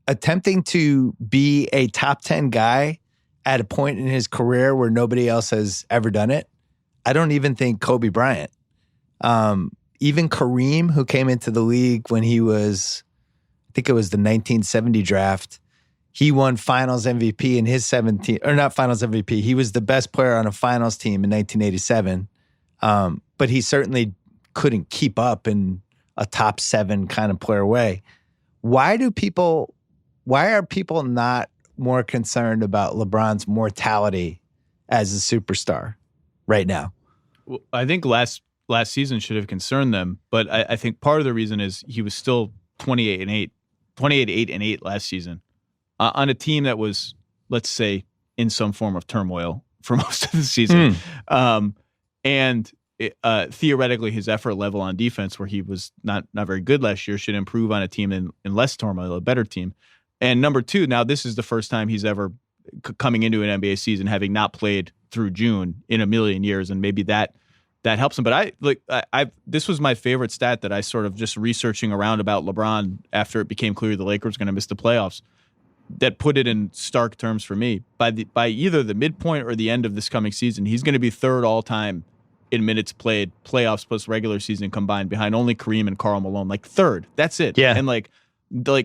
attempting to be a top 10 guy at a point in his career where nobody else has ever done it. I don't even think Kobe Bryant. Even Kareem, who came into the league when he was, I think it was the 1970 draft, he won finals MVP in his 17, or not finals MVP. He was the best player on a finals team in 1987. But he certainly couldn't keep up in a top 7 kind of player way. Why are people not more concerned about LeBron's mortality as a superstar right now? Well, I think last season should have concerned them, but I think part of the reason is he was still 28-8 last season on a team that was, let's say, in some form of turmoil for most of the season. And theoretically, his effort level on defense, where he was not very good last year, should improve on a team in less turmoil, a better team. And number 2, now this is the first time he's ever coming into an NBA season having not played through June in a million years, and maybe that helps him. But this was my favorite stat that I sort of just researching around about LeBron after it became clear the Lakers were going to miss the playoffs, that put it in stark terms for me. By either the midpoint or the end of this coming season, he's going to be 3rd all time in minutes played, playoffs plus regular season combined, behind only Kareem and Karl Malone. Like 3rd. That's it. Yeah. And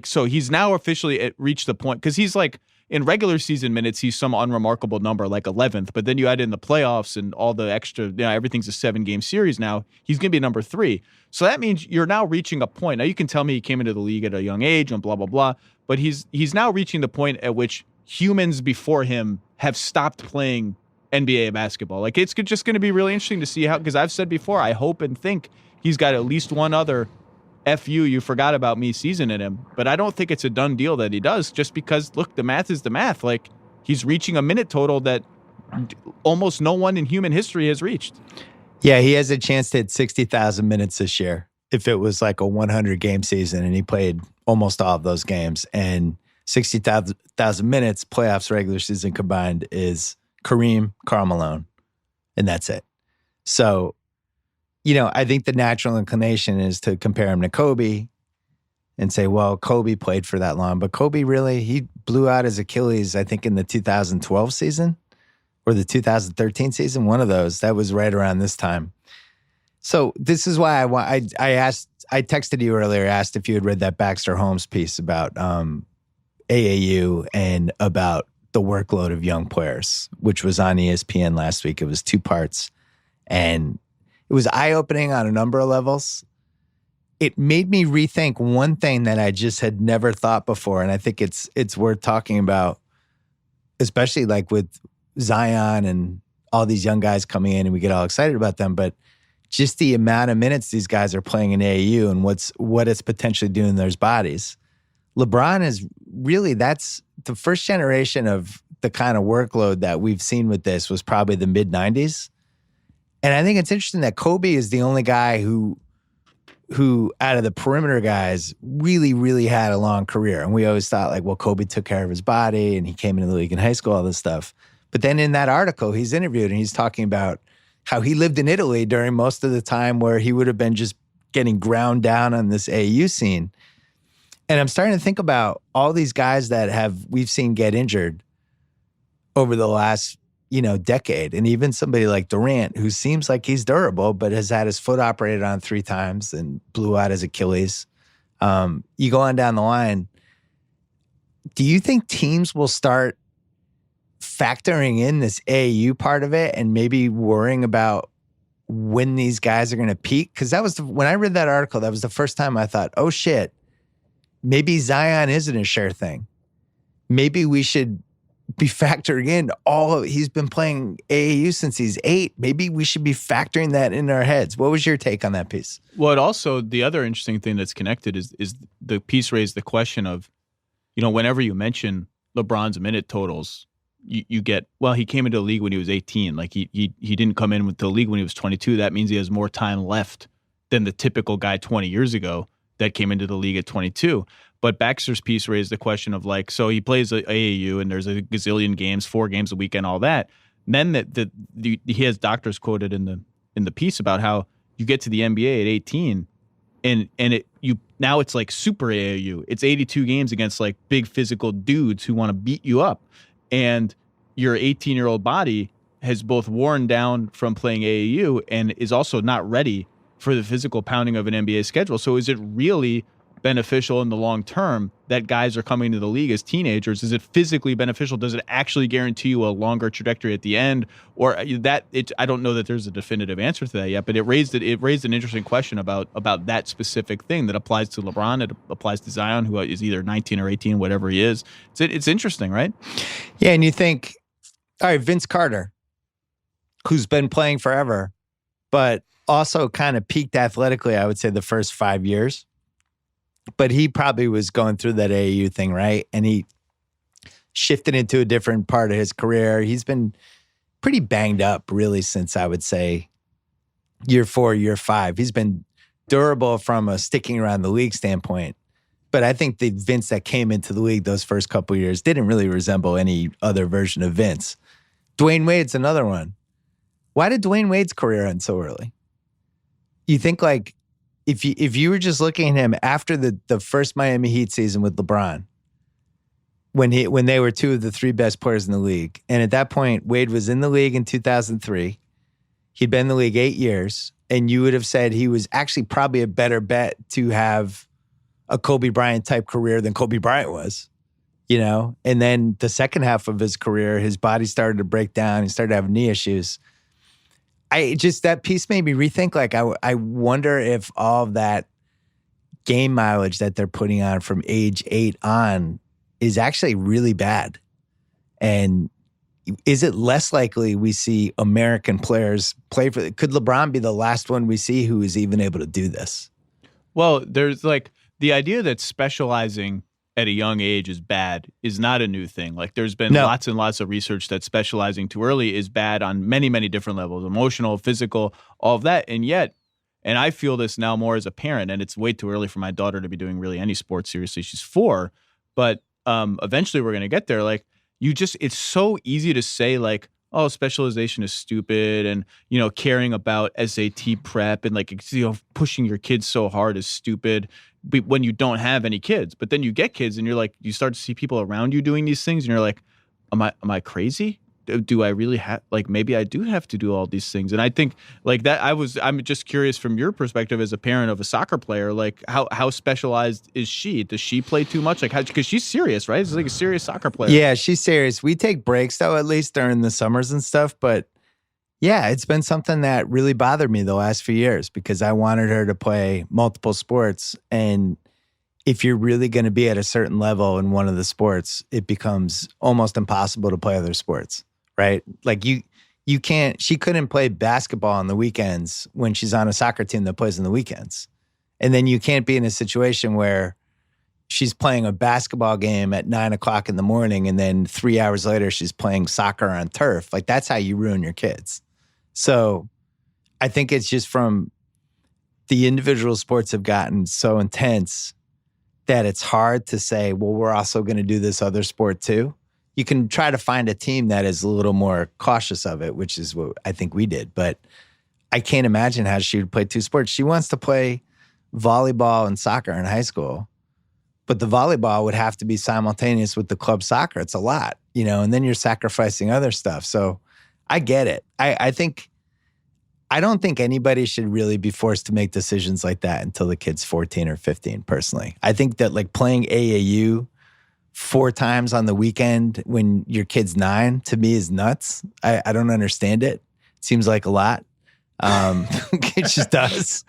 so he's now officially reached the point, because he's like, in regular season minutes, he's some unremarkable number, like 11th. But then you add in the playoffs and all the extra, everything's a 7-game series now. He's going to be number 3. So that means you're now reaching a point. Now you can tell me he came into the league at a young age and blah, blah, blah. But he's now reaching the point at which humans before him have stopped playing NBA basketball. Like, it's just going to be really interesting to see how, because I've said before, I hope and think he's got at least one other you forgot about me season in him. But I don't think it's a done deal that he does, just because, look, the math is the math. Like, he's reaching a minute total that almost no one in human history has reached. Yeah, he has a chance to hit 60,000 minutes this year if it was like a 100-game season, and he played almost all of those games. And 60,000 minutes, playoffs, regular season combined, is Kareem, Karl Malone, and that's it. So, I think the natural inclination is to compare him to Kobe and say, well, Kobe played for that long. But Kobe he blew out his Achilles, I think, in the 2012 season or the 2013 season, one of those. That was right around this time. So this is why I texted you earlier, asked if you had read that Baxter Holmes piece about AAU and about the workload of young players, which was on ESPN last week. It was 2 parts. And it was eye-opening on a number of levels. It made me rethink one thing that I just had never thought before, and I think it's worth talking about, especially like with Zion and all these young guys coming in, and we get all excited about them, but just the amount of minutes these guys are playing in AAU and what it's potentially doing in their bodies. LeBron is really, that's the first generation of the kind of workload that we've seen with this was probably the mid-90s. And I think it's interesting that Kobe is the only guy who out of the perimeter guys really, really had a long career. And we always thought like, well, Kobe took care of his body and he came into the league in high school, all this stuff. But then in that article, he's interviewed and he's talking about how he lived in Italy during most of the time where he would have been just getting ground down on this AAU scene. And I'm starting to think about all these guys that we've seen get injured over the last, decade. And even somebody like Durant, who seems like he's durable, but has had his foot operated on 3 times and blew out his Achilles. You go on down the line. Do you think teams will start factoring in this AAU part of it and maybe worrying about when these guys are going to peak? Because that was when I read that article, that was the first time I thought, oh shit, maybe Zion isn't a sure thing. Maybe we should be factoring in he's been playing AAU since he's 8. Maybe we should be factoring that in our heads. What was your take on that piece? Well, it also, the other interesting thing that's connected is the piece raised the question of, whenever you mention LeBron's minute totals, you get, well, he came into the league when he was 18. Like he didn't come in with the league when he was 22. That means he has more time left than the typical guy 20 years ago that came into the league at 22. But Baxter's piece raised the question of so he plays AAU and there's a gazillion games, 4 games a weekend, all that. And then he has doctors quoted in the piece about how you get to the NBA at 18 and now it's like super AAU. It's 82 games against big physical dudes who want to beat you up. And your 18-year-old body has both worn down from playing AAU and is also not ready for the physical pounding of an NBA schedule. So is it really beneficial in the long term that guys are coming to the league as teenagers? Is it physically beneficial? Does it actually guarantee you a longer trajectory at the end? Or I don't know that there's a definitive answer to that yet, but it raised an interesting question about that specific thing that applies to LeBron. It applies to Zion, who is either 19 or 18, whatever he is. It's interesting, right? Yeah, and you think, all right, Vince Carter, who's been playing forever, but also kind of peaked athletically, I would say, the first 5 years. But he probably was going through that AAU thing, right? And he shifted into a different part of his career. He's been pretty banged up, really, since I would say year 4, year 5. He's been durable from a sticking around the league standpoint. But I think the Vince that came into the league those first couple of years didn't really resemble any other version of Vince. Dwayne Wade's another one. Why did Dwayne Wade's career end so early? You think if you were just looking at him after the first Miami Heat season with LeBron, when they were 2 of the 3 best players in the league, and at that point Wade was in the league in 2003, he'd been in the league 8 years, and you would have said he was actually probably a better bet to have a Kobe Bryant type career than Kobe Bryant was, And then the second half of his career, his body started to break down. He started having knee issues. That piece made me rethink, I wonder if all of that game mileage that they're putting on from age 8 on is actually really bad. And is it less likely we see American players play for it? Could LeBron be the last one we see who is even able to do this? Well, there's the idea that specializing at a young age is bad is not a new thing. There's been lots and lots of research that specializing too early is bad on many, many different levels, emotional, physical, all of that. And yet, and I feel this now more as a parent, and it's way too early for my daughter to be doing really any sport seriously. She's 4, but eventually we're going to get there. It's so easy to say oh, specialization is stupid, and caring about SAT prep and pushing your kids so hard is stupid when you don't have any kids. But then you get kids and you start to see people around you doing these things, and you're like, am I crazy? Do I really have, maybe I do have to do all these things? And I think I'm just curious from your perspective as a parent of a soccer player, how specialized is she? Does she play too much? Because she's serious, right? It's a serious soccer player. Yeah, she's serious. We take breaks though, at least during the summers and stuff. But yeah, it's been something that really bothered me the last few years because I wanted her to play multiple sports. And if you're really going to be at a certain level in one of the sports, it becomes almost impossible to play other sports. Right? You can't, she couldn't play basketball on the weekends when she's on a soccer team that plays on the weekends. And then you can't be in a situation where she's playing a basketball game at 9:00 in the morning and then 3 hours later she's playing soccer on turf. That's how you ruin your kids. So I think it's just from the individual sports have gotten so intense that it's hard to say, well, we're also going to do this other sport too. You can try to find a team that is a little more cautious of it, which is what I think we did. But I can't imagine how she would play 2 sports. She wants to play volleyball and soccer in high school, but the volleyball would have to be simultaneous with the club soccer. It's a lot, and then you're sacrificing other stuff. So I get it. I don't think anybody should really be forced to make decisions like that until the kid's 14 or 15, personally. I think that like playing AAU 4 times on the weekend when your kid's 9, to me, is nuts. I don't understand it. It seems like a lot. It just does.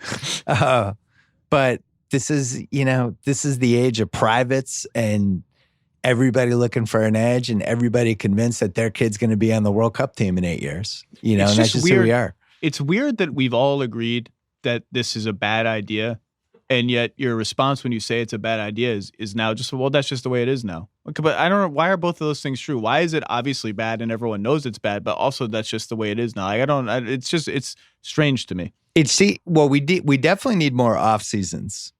But this is the age of privates and everybody looking for an edge and everybody convinced that their kid's going to be on the World Cup team in 8 years. And that's just who we are. It's weird that we've all agreed that this is a bad idea. And yet your response when you say it's a bad idea is now just, well, that's just the way it is now. Okay, but I don't know, why are both of those things true? Why is it obviously bad and everyone knows it's bad, but also that's just the way it is now? It's strange to me. We definitely need more off seasons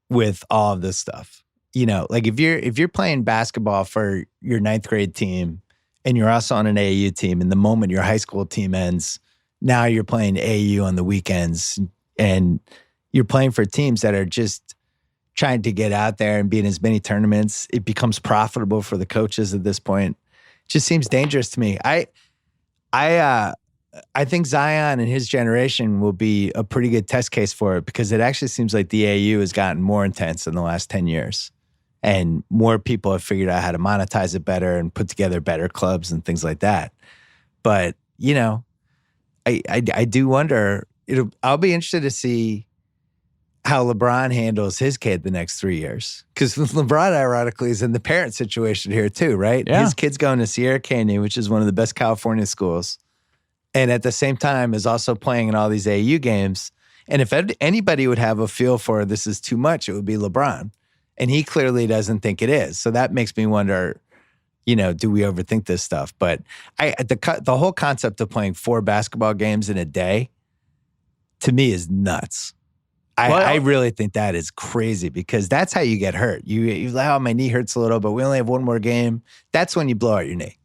with all of this stuff. Like if you're playing basketball for your 9th grade team and you're also on an AAU team, and the moment your high school team ends, now you're playing AAU on the weekends and you're playing for teams that are just trying to get out there and be in as many tournaments. It becomes profitable for the coaches at this point. It just seems dangerous to me. I think Zion and his generation will be a pretty good test case for it, because it actually seems like the AAU has gotten more intense in the last 10 years. And more people have figured out how to monetize it better and put together better clubs and things like that. But, I do wonder, I'll be interested to see how LeBron handles his kid the next 3 years. Because LeBron, ironically, is in the parent situation here too, right? Yeah. His kid's going to Sierra Canyon, which is one of the best California schools. And at the same time is also playing in all these AAU games. And if anybody would have a feel for this is too much, it would be LeBron. And he clearly doesn't think it is. So that makes me wonder, do we overthink this stuff? But the whole concept of playing 4 basketball games in a day, to me, is nuts. I really think that is crazy, because that's how you get hurt. You like, oh, my knee hurts a little, but we only have one more game. That's when you blow out your knee.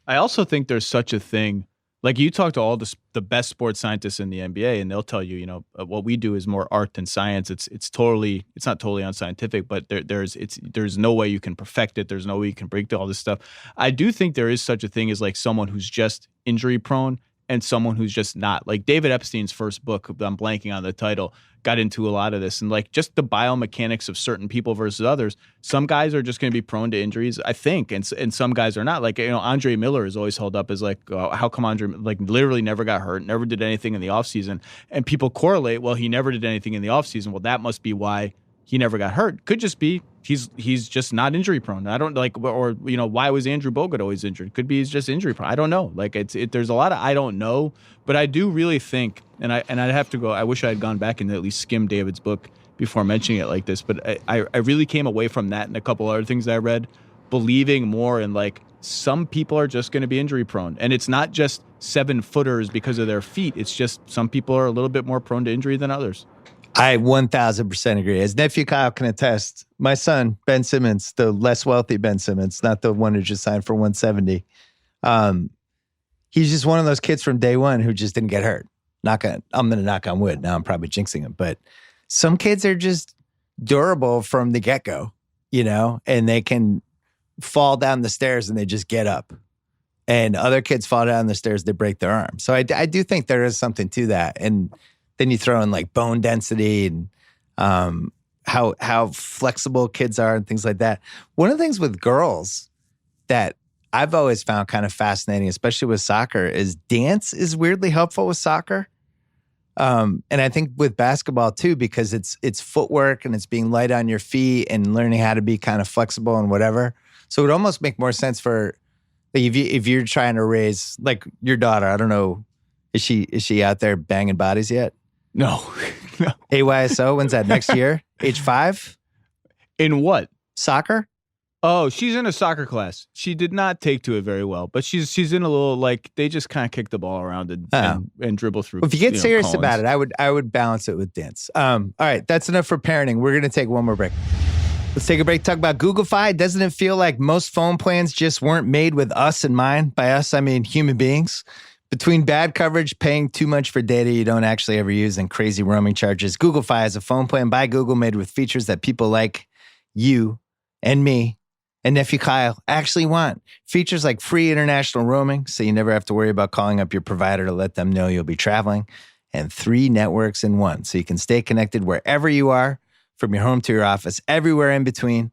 I also think there's such a thing. Like, you talk to all the best sports scientists in the NBA, and they'll tell you, what we do is more art than science. It's not totally unscientific, but there's no way you can perfect it. There's no way you can break all this stuff. I do think there is such a thing as like someone who's just injury prone and someone who's just not. Like David Epstein's first book, I'm blanking on the title, got into a lot of this, and like just the biomechanics of certain people versus others. Some guys are just going to be prone to injuries, I think, and some guys are not. Like, Andre Miller is always held up as like, how come Andre like literally never got hurt, never did anything in the offseason, and people correlate, well, he never did anything in the offseason. Well, that must be why he never got hurt. Could just be he's just not injury prone. I don't like, or why was Andrew Bogut always injured? Could be he's just injury prone. I don't know. Like there's a lot of I don't know, but I do really think, and I'd have to go. I wish I had gone back and at least skimmed David's book before mentioning it like this. But I really came away from that and a couple other things that I read, believing more in like some people are just going to be injury prone, and it's not just 7-footers because of their feet. It's just some people are a little bit more prone to injury than others. I 1000% agree. As nephew Kyle can attest, my son, Ben Simmons, the less wealthy Ben Simmons, not the one who just signed for 170. He's just one of those kids from day one who just didn't get hurt. I'm going to knock on wood. Now I'm probably jinxing him. But some kids are just durable from the get-go, and they can fall down the stairs and they just get up. And other kids fall down the stairs, they break their arm. So I do think there is something to that. And then you throw in like bone density and how flexible kids are and things like that. One of the things with girls that I've always found kind of fascinating, especially with soccer, is dance is weirdly helpful with soccer. And I think with basketball too, because it's footwork and it's being light on your feet and learning how to be kind of flexible and whatever. So it would almost make more sense for if you're trying to raise like your daughter. I don't know, is she out there banging bodies yet? No. AYSO, when's that, next year? Age 5? In what? Soccer? Oh, she's in a soccer class. She did not take to it very well, but she's in a little, like, they just kind of kick the ball around and dribble through. Well, if you get serious about it, I would balance it with dance. All right, that's enough for parenting. We're going to take one more break. Let's take a break, talk about Googlefy. Doesn't it feel like most phone plans just weren't made with us in mind? By us, I mean human beings. Between bad coverage, paying too much for data you don't actually ever use, and crazy roaming charges, Googlefy is a phone plan by Google made with features that people like you and me and nephew Kyle actually want. Features like free international roaming, so you never have to worry about calling up your provider to let them know you'll be traveling, and 3 networks in one, so you can stay connected wherever you are, from your home to your office, everywhere in between.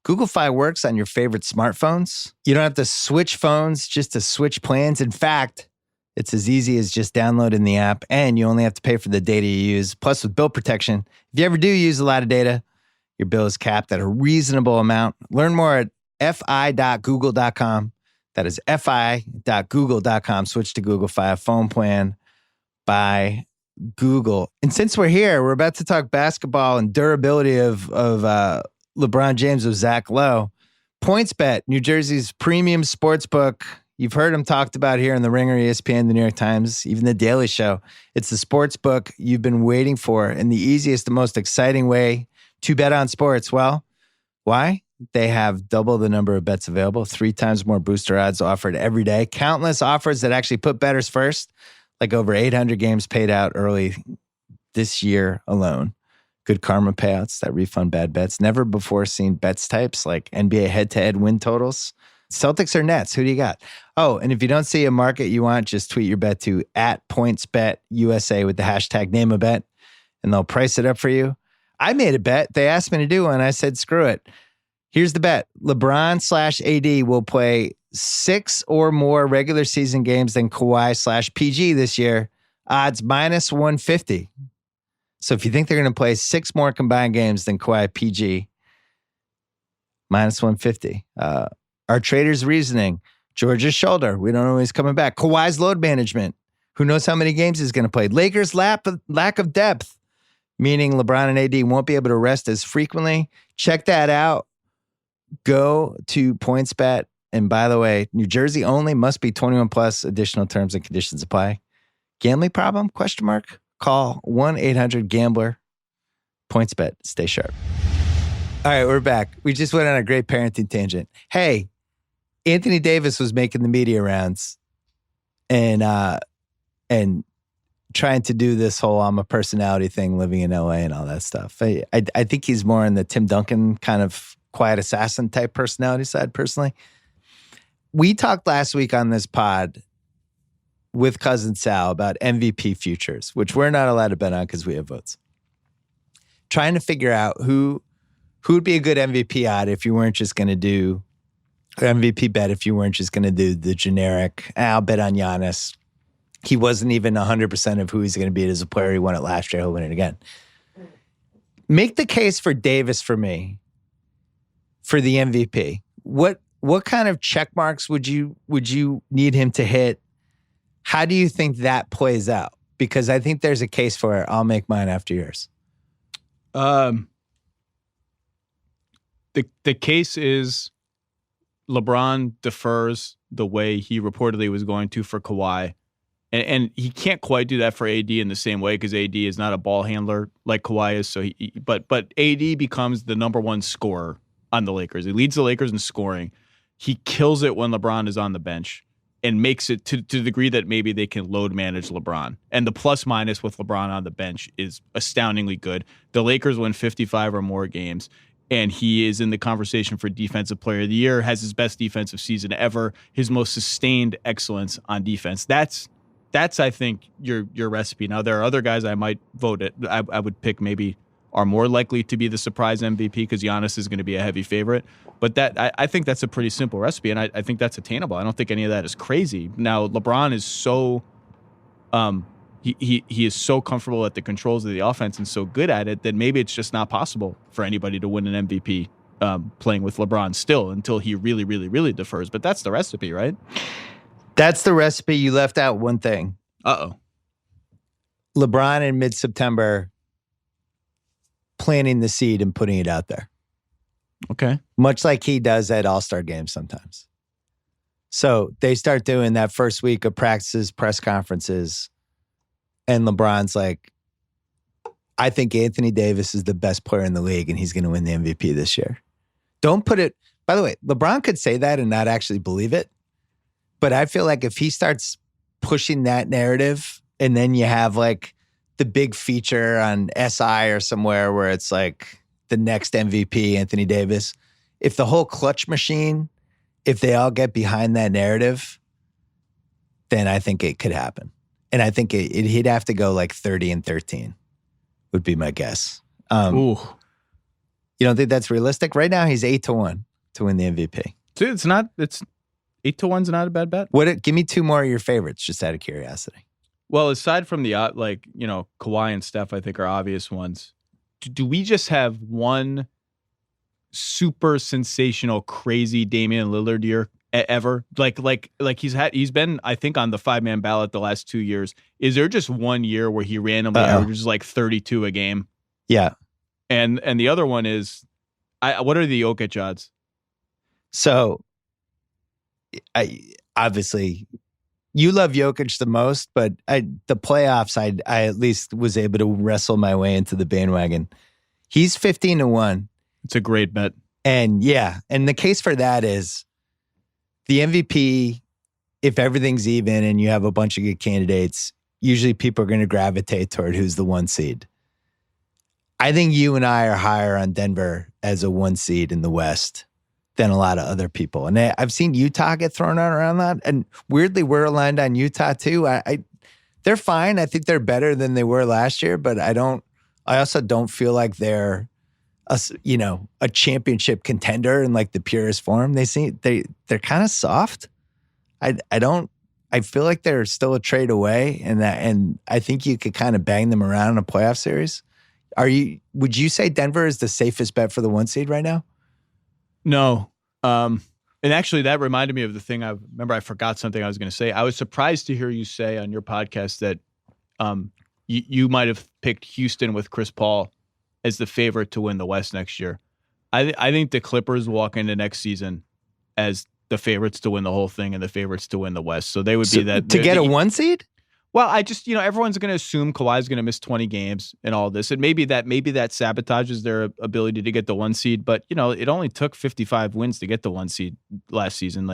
Google Fi works on your favorite smartphones. You don't have to switch phones just to switch plans. In fact, it's as easy as just downloading the app, and you only have to pay for the data you use. Plus, with bill protection, if you ever do use a lot of data, your bill is capped at a reasonable amount. Learn more at fi.google.com. That is fi.google.com. Switch to Google Fi, a phone plan by Google. And since we're here, we're about to talk basketball and durability of LeBron James with Zach Lowe. PointsBet, New Jersey's premium sports book. You've heard him talked about here in The Ringer, ESPN, The New York Times, even The Daily Show. It's the sports book you've been waiting for and the easiest, the most exciting way to bet on sports. Well, why? They have double the number of bets available, 3 times more booster odds offered every day, countless offers that actually put bettors first, like over 800 games paid out early this year alone. Good karma payouts that refund bad bets. Never before seen bets types like NBA head-to-head win totals. Celtics or Nets? Who do you got? Oh, and if you don't see a market you want, just tweet your bet to @PointsBetUSA with the hashtag #NameABet, and they'll price it up for you. I made a bet. They asked me to do one. I said, screw it. Here's the bet. LeBron/AD will play 6 or more regular season games than Kawhi/PG this year. Odds -150. So if you think they're going to play 6 more combined games than Kawhi PG, -150. Our trader's reasoning, George's shoulder. We don't know when he's coming back. Kawhi's load management. Who knows how many games he's going to play? Lakers' lack of depth, meaning LeBron and AD won't be able to rest as frequently. Check that out. Go to PointsBet. And by the way, New Jersey only, must be 21 plus. Additional terms and conditions apply. Gambling problem? ? Call 1-800-GAMBLER. PointsBet. Stay sharp. All right, we're back. We just went on a great parenting tangent. Hey, Anthony Davis was making the media rounds and trying to do this whole I'm a personality thing, living in LA and all that stuff. I think he's more in the Tim Duncan kind of quiet assassin type personality side, personally. We talked last week on this pod with Cousin Sal about MVP futures, which we're not allowed to bet on because we have votes. Trying to figure out who would be a good MVP odd if you weren't just going to do MVP bet, if you weren't just going to do the generic, I'll bet on Giannis. He wasn't even 100% of who he's going to be as a player. He won it last year. He'll win it again. Make the case for Davis for me for the MVP. What kind of check marks would you need him to hit? How do you think that plays out? Because I think there's a case for it. I'll make mine after yours. The case is LeBron defers the way he reportedly was going to for Kawhi. And he can't quite do that for AD in the same way because AD is not a ball handler like Kawhi is. So but AD becomes the number 1 scorer on the Lakers. He leads the Lakers in scoring. He kills it when LeBron is on the bench and makes it to the degree that maybe they can load manage LeBron. And the plus minus with LeBron on the bench is astoundingly good. The Lakers win 55 or more games, and he is in the conversation for Defensive Player of the Year, has his best defensive season ever, his most sustained excellence on defense. That's I think, your recipe. Now, there are other guys I might vote it. I would pick maybe are more likely to be the surprise MVP because Giannis is going to be a heavy favorite. But I think that's a pretty simple recipe, and I think that's attainable. I don't think any of that is crazy. Now, LeBron is so he is so comfortable at the controls of the offense and so good at it that maybe it's just not possible for anybody to win an MVP playing with LeBron still until he really, really, really defers. But that's the recipe, right? That's the recipe. You left out one thing. Uh-oh. LeBron in mid-September planting the seed and putting it out there. Okay. Much like he does at All-Star games sometimes. So they start doing that first week of practices, press conferences, and LeBron's like, I think Anthony Davis is the best player in the league and he's going to win the MVP this year. Don't put it, by the way, LeBron could say that and not actually believe it. But I feel like if he starts pushing that narrative and then you have like the big feature on SI or somewhere where it's like the next MVP, Anthony Davis, if the whole clutch machine, if they all get behind that narrative, then I think it could happen. And I think he'd have to go like 30-13 would be my guess. Ooh. You don't think that's realistic? Right now, he's 8-1 to win the MVP. Dude, it's 8-1's not a bad bet. Give me two more of your favorites, just out of curiosity. Well, aside from the Kawhi and Steph, I think are obvious ones. Do we just have one super sensational, crazy Damian Lillard year ever? Like he's been, I think, on the 5-man ballot the last 2 years. Is there just one year where he randomly averages like 32 a game? Yeah. And the other one is, what are the Jokic odds? So, obviously, you love Jokic the most, but the playoffs, I at least was able to wrestle my way into the bandwagon. He's 15-1. It's a great bet. And and the case for that is the MVP, if everything's even and you have a bunch of good candidates, usually people are going to gravitate toward who's the 1 seed. I think you and I are higher on Denver as a 1 seed in the West than a lot of other people. And I've seen Utah get thrown out around that. And weirdly, we're aligned on Utah too. They're fine. I think they're better than they were last year, but I also don't feel like they're a championship contender in like the purest form. They're kind of soft. I feel like they're still a trade away, and I think you could kind of bang them around in a playoff series. Would you say Denver is the safest bet for the 1 seed right now? No. And actually that reminded me of the thing. I remember I forgot something I was going to say. I was surprised to hear you say on your podcast that you might have picked Houston with Chris Paul as the favorite to win the West next year. I think the Clippers walk into next season as the favorites to win the whole thing and the favorites to win the West. So they would be that to get a 1 seed? Well, I just, everyone's going to assume Kawhi's going to miss 20 games and all this. And maybe that sabotages their ability to get the 1 seed. But, it only took 55 wins to get the 1 seed last season.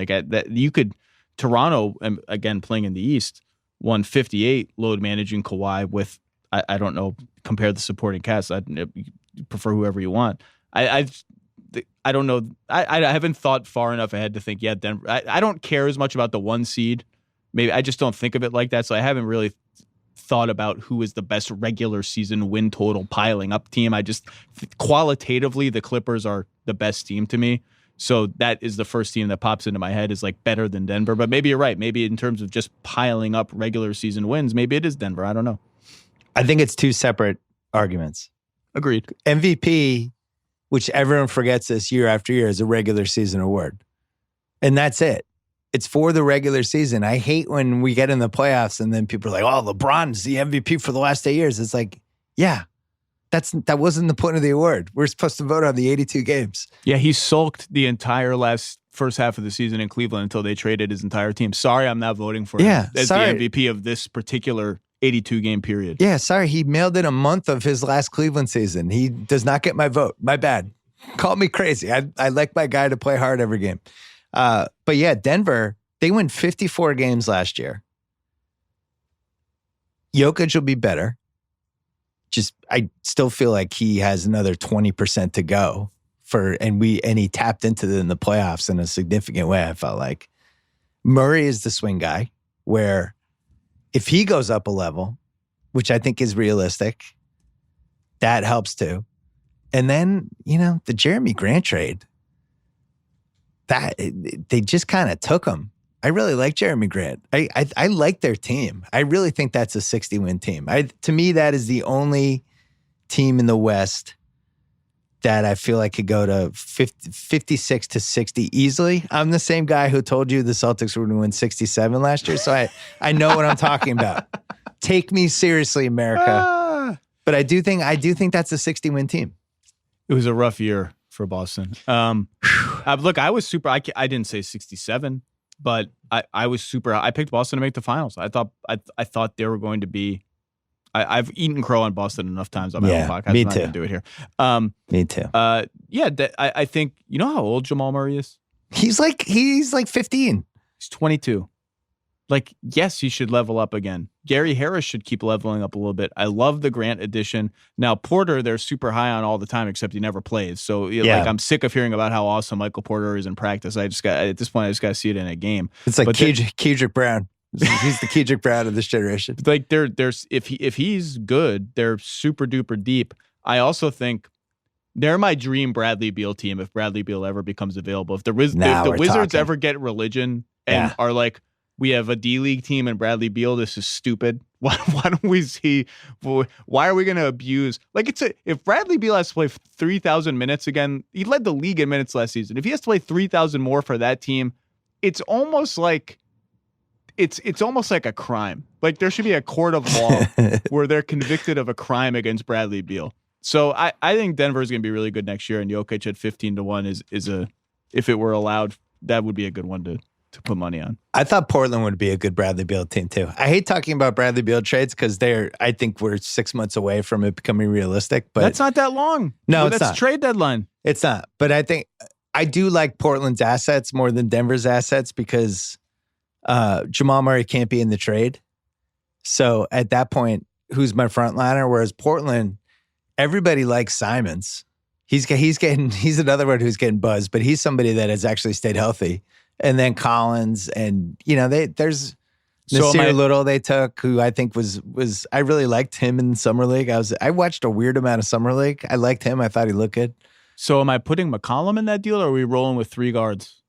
Toronto, again, playing in the East, won 58, load managing Kawhi with, I don't know, compare the supporting cast. You prefer whoever you want. I don't know. I haven't thought far enough ahead to think, Denver. I don't care as much about the 1 seed. Maybe I just don't think of it like that. So I haven't really thought about who is the best regular season win total piling up team. I just qualitatively, the Clippers are the best team to me. So that is the first team that pops into my head is like better than Denver. But maybe you're right. Maybe in terms of just piling up regular season wins, maybe it is Denver. I don't know. I think it's two separate arguments. Agreed. MVP, which everyone forgets this year after year, is a regular season award. And that's it. It's for the regular season. I hate when we get in the playoffs and then people are like, oh, LeBron's the MVP for the last 8 years. It's like, that wasn't the point of the award. We're supposed to vote on the 82 games. Yeah, he sulked the entire first half of the season in Cleveland until they traded his entire team. Sorry, I'm not voting for him as the MVP of this particular 82-game period. Yeah, sorry. He mailed in a month of his last Cleveland season. He does not get my vote. My bad. Call me crazy. I like my guy to play hard every game. But Denver, they win 54 games last year. Jokic will be better. I still feel like he has another 20% to go and he tapped into it in the playoffs in a significant way. I felt like Murray is the swing guy where if he goes up a level, which I think is realistic, that helps too. And then, the Jeremy Grant trade, that they just kind of took him. I really like Jeremy Grant. I like their team. I really think that's a 60-win team. To me, that is the only team in the West that I feel like could go to 56 to 60 easily. I'm the same guy who told you the Celtics were going to win 67 last year, so I know what I'm talking about. Take me seriously, America. But I do think that's a 60-win team. It was a rough year for Boston. Look, I was super. I didn't say 67, but I was super. I picked Boston to make the finals. I thought they were going to be. I've eaten crow on Boston enough times on my own podcast. Me I'm not too. gonna do it here. Me too. I think how old Jamal Murray is. He's like 15. He's 22. like, yes, he should level up again. Gary Harris should keep leveling up a little bit. I love the Grant addition. Now, Porter, they're super high on all the time, except he never plays. So, like, I'm sick of hearing about how awesome Michael Porter is in practice. At this point, I just got to see it in a game. It's like Kedrick Brown. He's the Kedrick Brown of this generation. Like, there's if he's good, they're super duper deep. I also think they're my dream Bradley Beal team if Bradley Beal ever becomes available. If the Wizards ever get religion and are like, we have a D-League team and Bradley Beal, this is stupid. Why don't we see? Why are we going to abuse? Like, if Bradley Beal has to play 3,000 minutes again, he led the league in minutes last season. If he has to play 3,000 more for that team, it's almost like a crime. Like, there should be a court of law where they're convicted of a crime against Bradley Beal. So I think Denver is going to be really good next year, and Jokic at 15-1 is a, if it were allowed, that would be a good one to put money on. I thought Portland would be a good Bradley Beal team too. I hate talking about Bradley Beal trades because I think we're 6 months away from it becoming realistic. But that's not that long. No, that's not. Trade deadline. It's not. But I think I do like Portland's assets more than Denver's assets because Jamal Murray can't be in the trade. So at that point, who's my front liner? Whereas Portland, everybody likes Simmons. He's another one who's getting buzzed, but he's somebody that has actually stayed healthy. And then Collins, and there's Nasir Little they took, who I think was I really liked him in Summer League. I watched a weird amount of Summer League. I liked him. I thought he looked good. So am I putting McCollum in that deal, or are we rolling with 3 guards?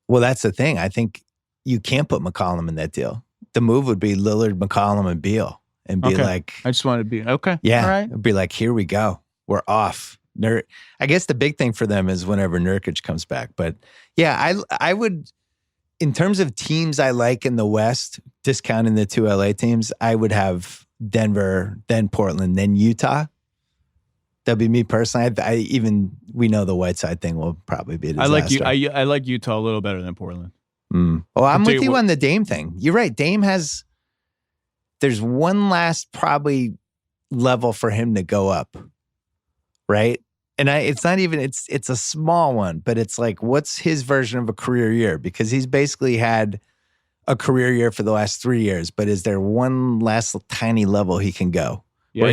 Well, that's the thing. I think you can't put McCollum in that deal. The move would be Lillard, McCollum, and Beal, and be like, I just wanted to be okay. Yeah, all right. It'd be like, here we go. We're off. I guess the big thing for them is whenever Nurkic comes back. But yeah, I would, in terms of teams I like in the West, discounting the 2 LA teams, I would have Denver, then Portland, then Utah. That'd be me personally. We know the Whiteside thing will probably be a disaster. I like Utah a little better than Portland. Oh, I'm with you on the Dame thing. You're right. Dame there's one last probably level for him to go up, right? And it's not even, it's a small one, but it's like, what's his version of a career year? Because he's basically had a career year for the last 3 years, but is there one last tiny level he can go? Yeah,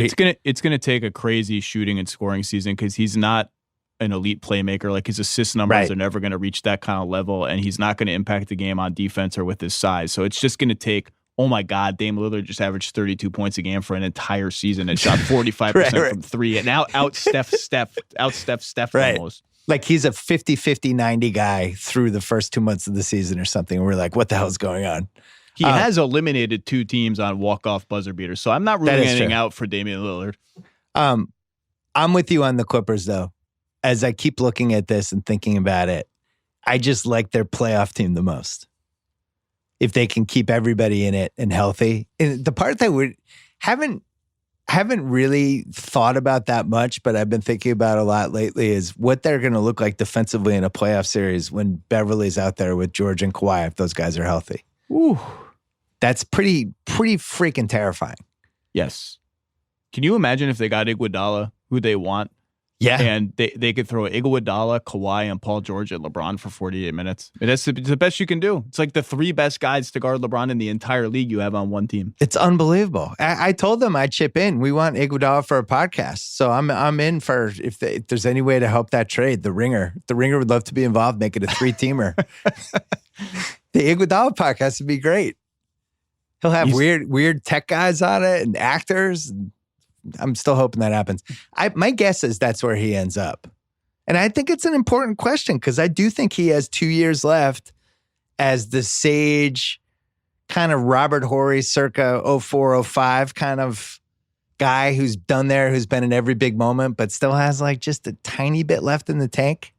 it's gonna take a crazy shooting and scoring season because he's not an elite playmaker. Like, his assist numbers are never going to reach that kind of level, and he's not going to impact the game on defense or with his size. So it's just going to take, oh my God, Dame Lillard just averaged 32 points a game for an entire season and shot 45% from 3, and now out Steph almost. Like, he's a 50-50, 90 guy through the first 2 months of the season or something. And we're like, what the hell's going on? He has eliminated 2 teams on walk-off buzzer beaters, so I'm not ruling anything out for Damian Lillard. I'm with you on the Clippers, though. As I keep looking at this and thinking about it, I just like their playoff team the most. If they can keep everybody in it and healthy. And the part that we haven't really thought about that much, but I've been thinking about a lot lately, is what they're going to look like defensively in a playoff series when Beverly's out there with George and Kawhi, if those guys are healthy. Ooh. That's pretty freaking terrifying. Yes. Can you imagine if they got Iguodala, who they want? Yeah. And they could throw Iguodala, Kawhi, and Paul George at LeBron for 48 minutes. I mean, that's the best you can do. It's like the 3 best guys to guard LeBron in the entire league you have on one team. It's unbelievable. I told them I'd chip in. We want Iguodala for a podcast. So I'm in for if there's any way to help that trade. The Ringer would love to be involved, make it a 3-teamer. The Iguodala podcast would be great. He'll have weird tech guys on it and actors. I'm still hoping that happens. My guess is that's where he ends up. And I think it's an important question because I do think he has 2 years left as the sage, kind of Robert Horry circa 04, 05 kind of guy who's done there, who's been in every big moment, but still has like just a tiny bit left in the tank.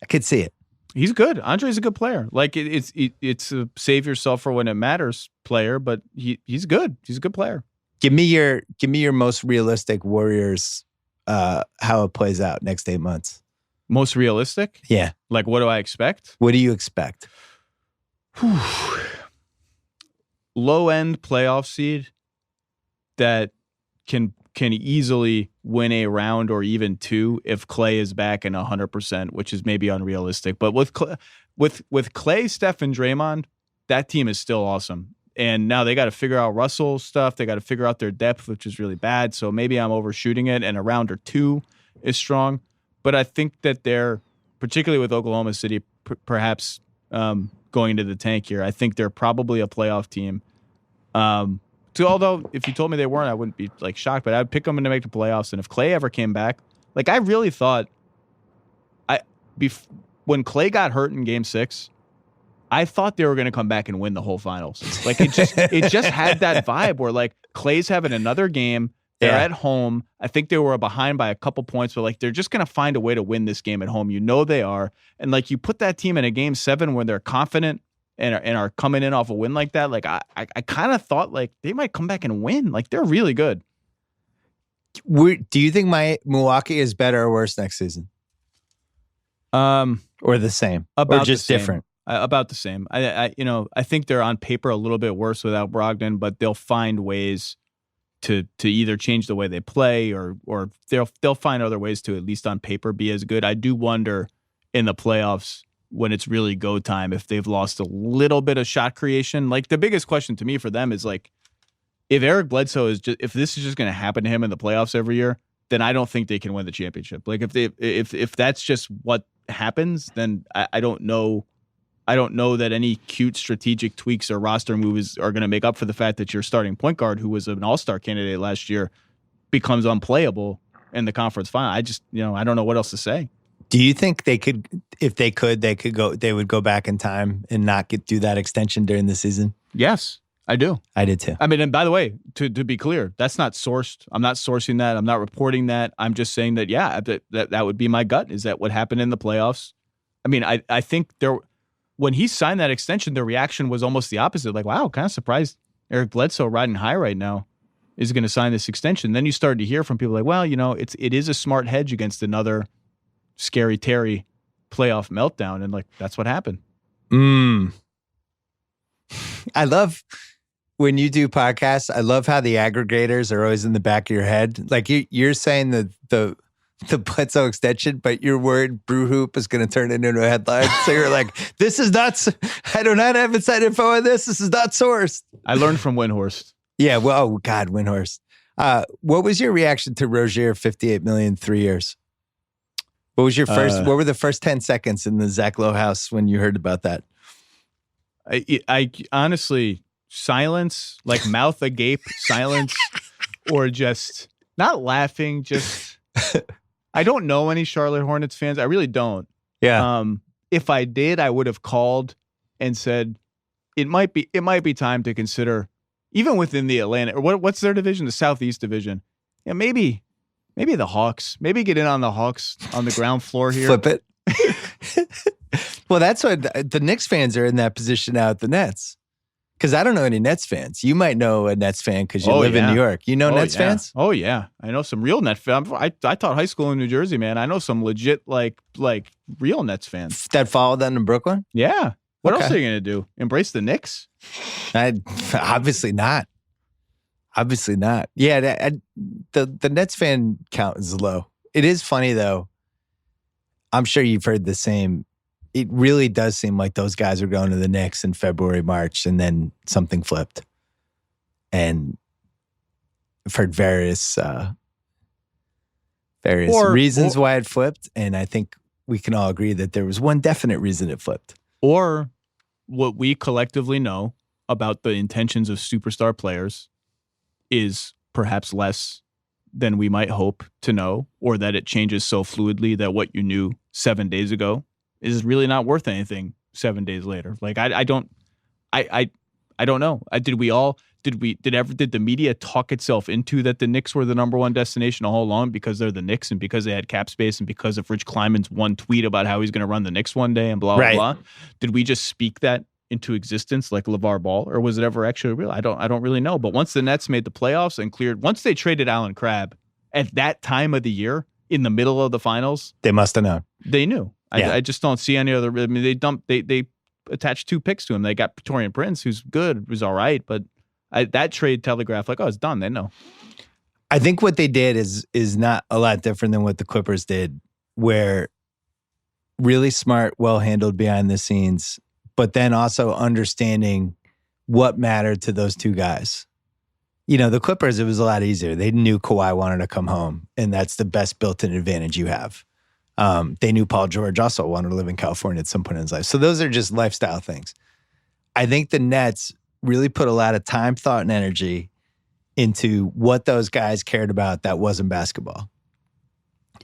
I could see it. He's good. Andre's a good player. Like it's a save yourself for when it matters player, but he's good. He's a good player. Give me your most realistic Warriors, how it plays out next 8 months. Most realistic? Yeah. Like, what do I expect? What do you expect? Low end playoff seed that can easily win a round or even 2 if Clay is back and 100%, which is maybe unrealistic. But with Clay, Steph, and Draymond, that team is still awesome. And now they got to figure out Russell stuff. They got to figure out their depth, which is really bad. So maybe I'm overshooting it, and a round or two is strong. But I think that they're, particularly with Oklahoma City, perhaps going into the tank here, I think they're probably a playoff team. So although if you told me they weren't, I wouldn't be like shocked, but I'd pick them to make the playoffs. And if Clay ever came back, like I really thought when Clay got hurt in game 6, I thought they were going to come back and win the whole finals. Like it just had that vibe where like Clay's having another game. They're at home. I think they were behind by a couple points, but like they're just going to find a way to win this game at home. You know they are. And like you put that team in a game 7 where they're confident and are coming in off a win like that. Like I kind of thought like they might come back and win. Like they're really good. Do you think Milwaukee is better or worse next season? Or the same? About or just different? About the same. I think they're on paper a little bit worse without Brogdon, but they'll find ways to either change the way they play or they'll find other ways to at least on paper be as good. I do wonder in the playoffs when it's really go time if they've lost a little bit of shot creation. Like the biggest question to me for them is like if Eric Bledsoe if this is just going to happen to him in the playoffs every year, then I don't think they can win the championship. Like if that's just what happens, then I don't know. I don't know that any cute strategic tweaks or roster moves are going to make up for the fact that your starting point guard, who was an all-star candidate last year, becomes unplayable in the conference final. I just, I don't know what else to say. Do you think they could, if they would go back in time and not do that extension during the season? Yes, I do. I did too. I mean, and by the way, to be clear, that's not sourced. I'm not sourcing that. I'm not reporting that. I'm just saying that, yeah, that would be my gut, is that what happened in the playoffs. I mean, I think when he signed that extension, the reaction was almost the opposite. Like, wow, kind of surprised Eric Bledsoe riding high right now is going to sign this extension. Then you started to hear from people like, well, it is a smart hedge against another Scary Terry playoff meltdown. And like, that's what happened. I love when you do podcasts, I love how the aggregators are always in the back of your head. Like you're saying the Bledsoe extension, but you're worried Brew Hoop is going to turn it into a headline. So you're like, this is not, I do not have inside info on this. This is not sourced. I learned from Windhorst. Yeah. Well, oh God, Windhorst. What was your reaction to Rozier, 58 million, 3 years? What was your what were the first 10 seconds in the Zach Lowe house when you heard about that? I honestly, silence, like mouth agape, silence, or just not laughing, just... I don't know any Charlotte Hornets fans. I really don't. Yeah. If I did, I would have called and said it might be time to consider, even within the Atlantic, or what's their division, the Southeast Division. Yeah, maybe the Hawks. Maybe get in on the Hawks on the ground floor here. Flip it. Well, that's what the Knicks fans are in that position now at the Nets. Because I don't know any Nets fans. You might know a Nets fan because you live in New York. You know Nets fans? Oh, yeah. I know some real Nets fans. I taught high school in New Jersey, man. I know some legit, like real Nets fans. That followed them in Brooklyn? Yeah. What else are you going to do? Embrace the Knicks? Obviously not. Obviously not. Yeah, the Nets fan count is low. It is funny, though. I'm sure you've heard the same. It really does seem like those guys are going to the Knicks in February, March, and then something flipped. And I've heard various reasons why it flipped, and I think we can all agree that there was one definite reason it flipped. Or what we collectively know about the intentions of superstar players is perhaps less than we might hope to know, or that it changes so fluidly that what you knew 7 days ago is really not worth anything 7 days later. Like I don't know. Did the media talk itself into that the Knicks were the number one destination all along because they're the Knicks and because they had cap space and because of Rich Kleiman's one tweet about how he's going to run the Knicks one day and blah, blah, blah? Did we just speak that into existence like LeVar Ball, or was it ever actually real? I don't really know. But once the Nets made the playoffs and cleared, once they traded Alan Crabb at that time of the year in the middle of the finals, they must have known. They knew. Yeah. I just don't see any other. I mean, they attached 2 picks to him. They got Taurean Prince, who's good, who's all right, but that trade telegraphed like, oh, it's done. They know. I think what they did is not a lot different than what the Clippers did, where really smart, well handled behind the scenes, but then also understanding what mattered to those two guys. You know, the Clippers, it was a lot easier. They knew Kawhi wanted to come home, and that's the best built-in advantage you have. They knew Paul George also wanted to live in California at some point in his life. So those are just lifestyle things. I think the Nets really put a lot of time, thought, and energy into what those guys cared about that wasn't basketball.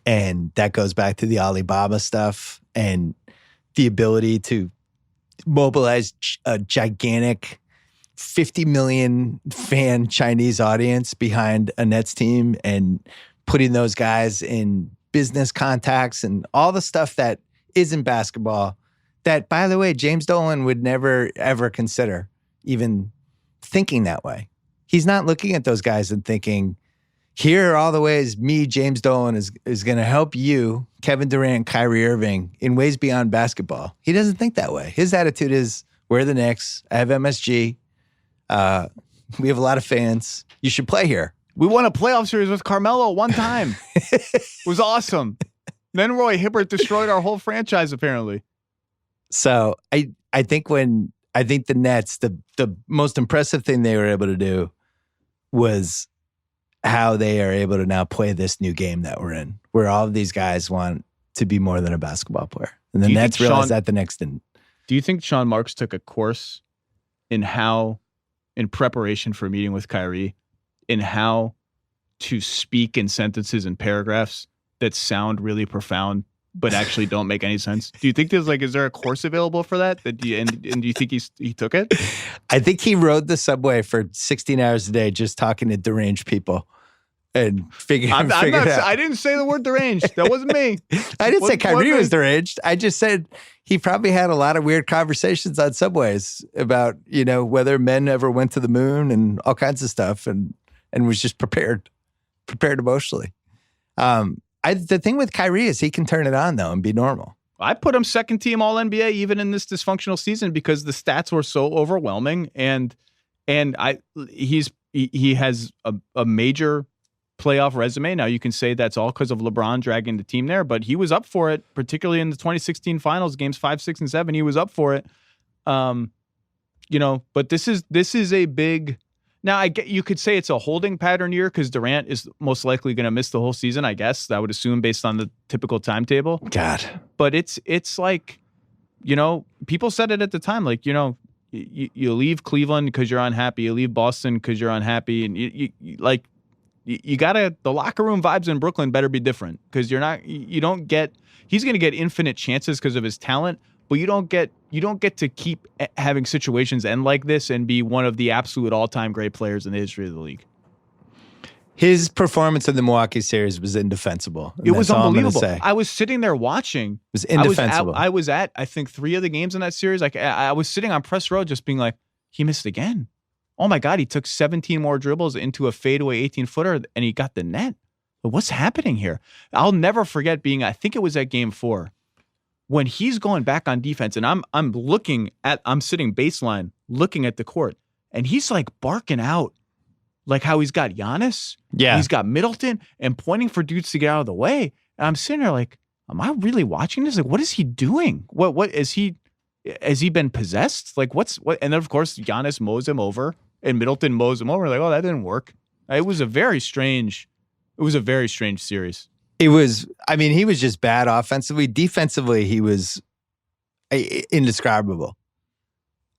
And that goes back to the Alibaba stuff and the ability to mobilize a gigantic 50 million fan Chinese audience behind a Nets team and putting those guys in business contacts and all the stuff that isn't basketball that, by the way, James Dolan would never, ever consider even thinking that way. He's not looking at those guys and thinking, here are all the ways me, James Dolan, is going to help you, Kevin Durant, Kyrie Irving, in ways beyond basketball. He doesn't think that way. His attitude is, we're the Knicks. I have MSG. We have a lot of fans. You should play here. We won a playoff series with Carmelo one time. It was awesome. Then Roy Hibbert destroyed our whole franchise, apparently. So I think the Nets, the most impressive thing they were able to do was how they are able to now play this new game that we're in, where all of these guys want to be more than a basketball player. And the Nets realized that the Knicks didn't. Do you think Sean Marks took a course in preparation for a meeting with Kyrie, in how to speak in sentences and paragraphs that sound really profound but actually don't make any sense? Do you think is there a course available for that? And do you think he took it? I think he rode the subway for 16 hours a day just talking to deranged people and figuring it out. I didn't say the word deranged. That wasn't me. I didn't say Kyrie was deranged. I just said he probably had a lot of weird conversations on subways about, whether men ever went to the moon and all kinds of stuff and was just prepared emotionally. The thing with Kyrie is he can turn it on, though, and be normal. I put him second team All NBA even in this dysfunctional season because the stats were so overwhelming, and he has a major playoff resume. Now you can say that's all because of LeBron dragging the team there, but he was up for it, particularly in the 2016 finals, games 5, 6, and 7. He was up for it. But this is a big. Now, you could say it's a holding pattern year because Durant is most likely going to miss the whole season, I guess. I would assume based on the typical timetable. God. But it's like, people said it at the time, like, you leave Cleveland because you're unhappy. You leave Boston because you're unhappy. And you gotta, the locker room vibes in Brooklyn better be different because he's going to get infinite chances because of his talent. But you don't get to keep having situations end like this and be one of the absolute all-time great players in the history of the league. His performance in the Milwaukee series was indefensible. It was unbelievable. I was sitting there watching. It was indefensible. I was at, I think, 3 of the games in that series. Like I was sitting on press row just being like, he missed again. Oh my God, he took 17 more dribbles into a fadeaway 18-footer and he got the net. But what's happening here? I'll never forget I think it was at game 4. When he's going back on defense and I'm sitting baseline looking at the court and he's like barking out like how he's got Giannis. Yeah. He's got Middleton and pointing for dudes to get out of the way. And I'm sitting there like, am I really watching this? Like, what is he doing? What has he been possessed? Like what? And then of course Giannis mows him over and Middleton mows him over. Like, oh, that didn't work. It was a very strange series. He was just bad offensively. Defensively, he was indescribable.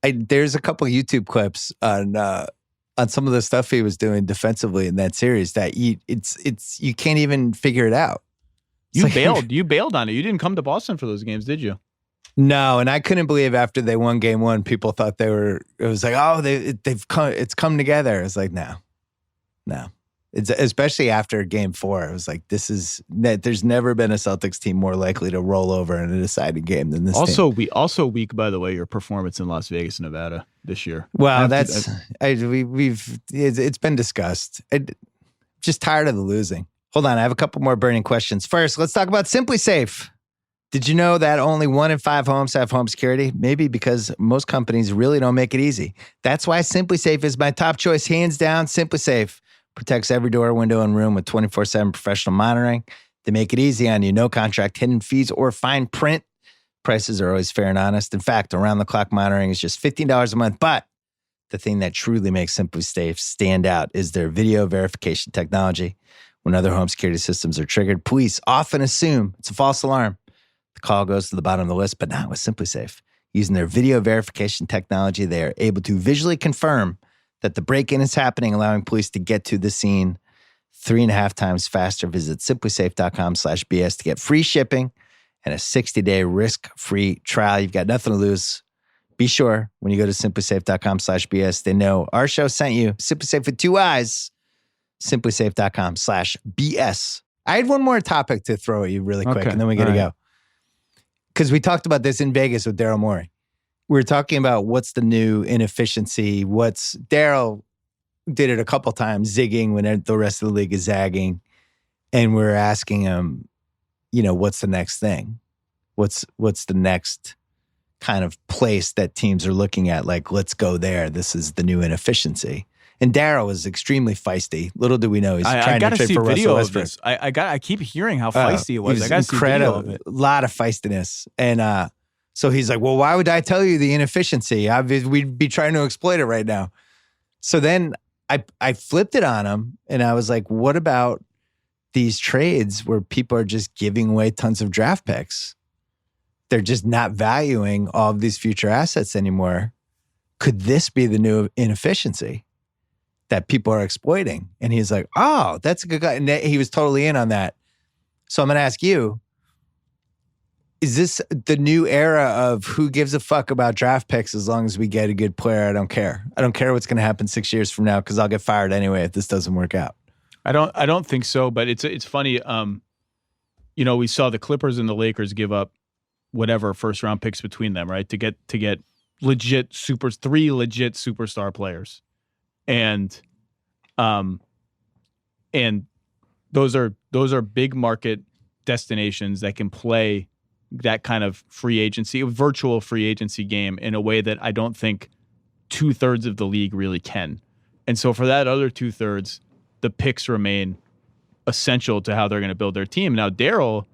There's a couple YouTube clips on some of the stuff he was doing defensively in that series that you can't even figure it out. You bailed on it. You didn't come to Boston for those games, did you? No, and I couldn't believe after they won game 1, people thought it was like, oh, it's come together. It's like, no. It's especially after game 4. It was like, there's never been a Celtics team more likely to roll over in a deciding game than this team. Also weak, by the way, your performance in Las Vegas, Nevada this year. Well, it's been discussed. Just tired of the losing. Hold on, I have a couple more burning questions. First, let's talk about Simply Safe. Did you know that only 1 in 5 homes have home security? Maybe because most companies really don't make it easy. That's why Simply Safe is my top choice, hands down. Simply Safe protects every door, window, and room with 24/7 professional monitoring. They make it easy on you. No contract, hidden fees, or fine print. Prices are always fair and honest. In fact, around-the-clock monitoring is just $15 a month. But the thing that truly makes SimpliSafe stand out is their video verification technology. When other home security systems are triggered, police often assume it's a false alarm. The call goes to the bottom of the list, but not with SimpliSafe. Using their video verification technology, they are able to visually confirm that the break-in is happening, allowing police to get to the scene 3.5 times faster. Visit simplisafe.com/BS to get free shipping and a 60-day risk-free trial. You've got nothing to lose. Be sure when you go to simplisafe.com/BS, they know our show sent you. SimpliSafe with 2 eyes. Simplisafe.com/BS. I had one more topic to throw at you really quick, and then we got to go. Because we talked about this in Vegas with Daryl Morey. We were talking about what's the new inefficiency. Daryl did it a couple times, zigging when the rest of the league is zagging. And we're asking him, what's the next thing? What's the next kind of place that teams are looking at? Like, let's go there. This is the new inefficiency. And Daryl is extremely feisty. Little do we know he's trying to trade for Russell Westbrook. I keep hearing how feisty it was. I got to see video of it. A lot of feistiness. And so he's like, well, why would I tell you the inefficiency? We'd be trying to exploit it right now. So then I flipped it on him and I was like, what about these trades where people are just giving away tons of draft picks? They're just not valuing all of these future assets anymore. Could this be the new inefficiency that people are exploiting? And he's like, oh, that's a good guy. And he was totally in on that. So I'm going to ask you, is this the new era of who gives a fuck about draft picks as long as we get a good player? I don't care. I don't care what's going to happen 6 years from now because I'll get fired anyway if this doesn't work out. I don't think so, but it's funny. We saw the Clippers and the Lakers give up whatever first round picks between them, right? To get three legit superstar players. And those are big market destinations that can play that kind of virtual free agency game in a way that I don't think 2/3 of the league really can. And so for that other 2/3, the picks remain essential to how they're going to build their team. Now, the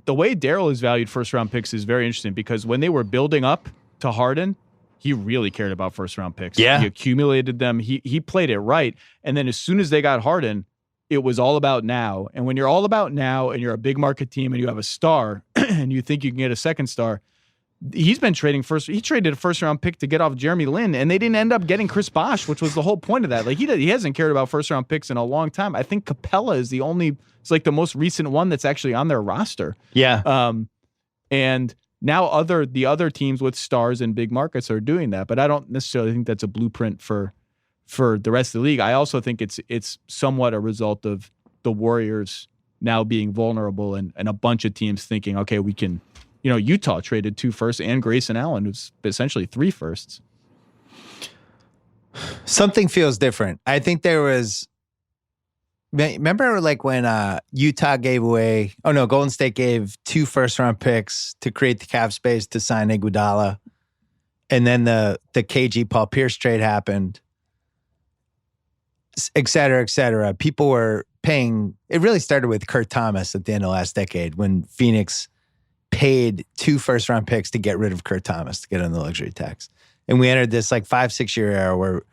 way Daryl is valued first round picks is very interesting because when they were building up to Harden, he really cared about first round picks. Yeah. He accumulated them. He played it right. And then as soon as they got Harden, it was all about now. And when you're all about now and you're a big market team and you have a star and you think you can get a second star, he's been trading he traded a first round pick to get off Jeremy Lin, and they didn't end up getting Chris Bosh, which was the whole point of that. Like he hasn't cared about first round picks in a long time. I think Capella is it's like the most recent one that's actually on their roster. Yeah. And now the other teams with stars in big markets are doing that, but I don't necessarily think that's a blueprint for the rest of the league. I also think it's somewhat a result of the Warriors now being vulnerable and a bunch of teams thinking, okay, we can, Utah traded 2 firsts and Grayson Allen, who's essentially 3 firsts. Something feels different. I think there was, remember like when Utah Golden State gave 2 first-round picks to create the cap space to sign Iguodala, and then the KG Paul Pierce trade happened, et cetera, et cetera. People were paying, it really started with Kurt Thomas at the end of last decade when Phoenix paid 2 first-round picks to get rid of Kurt Thomas, to get on the luxury tax. And we entered this like 5-6 year era where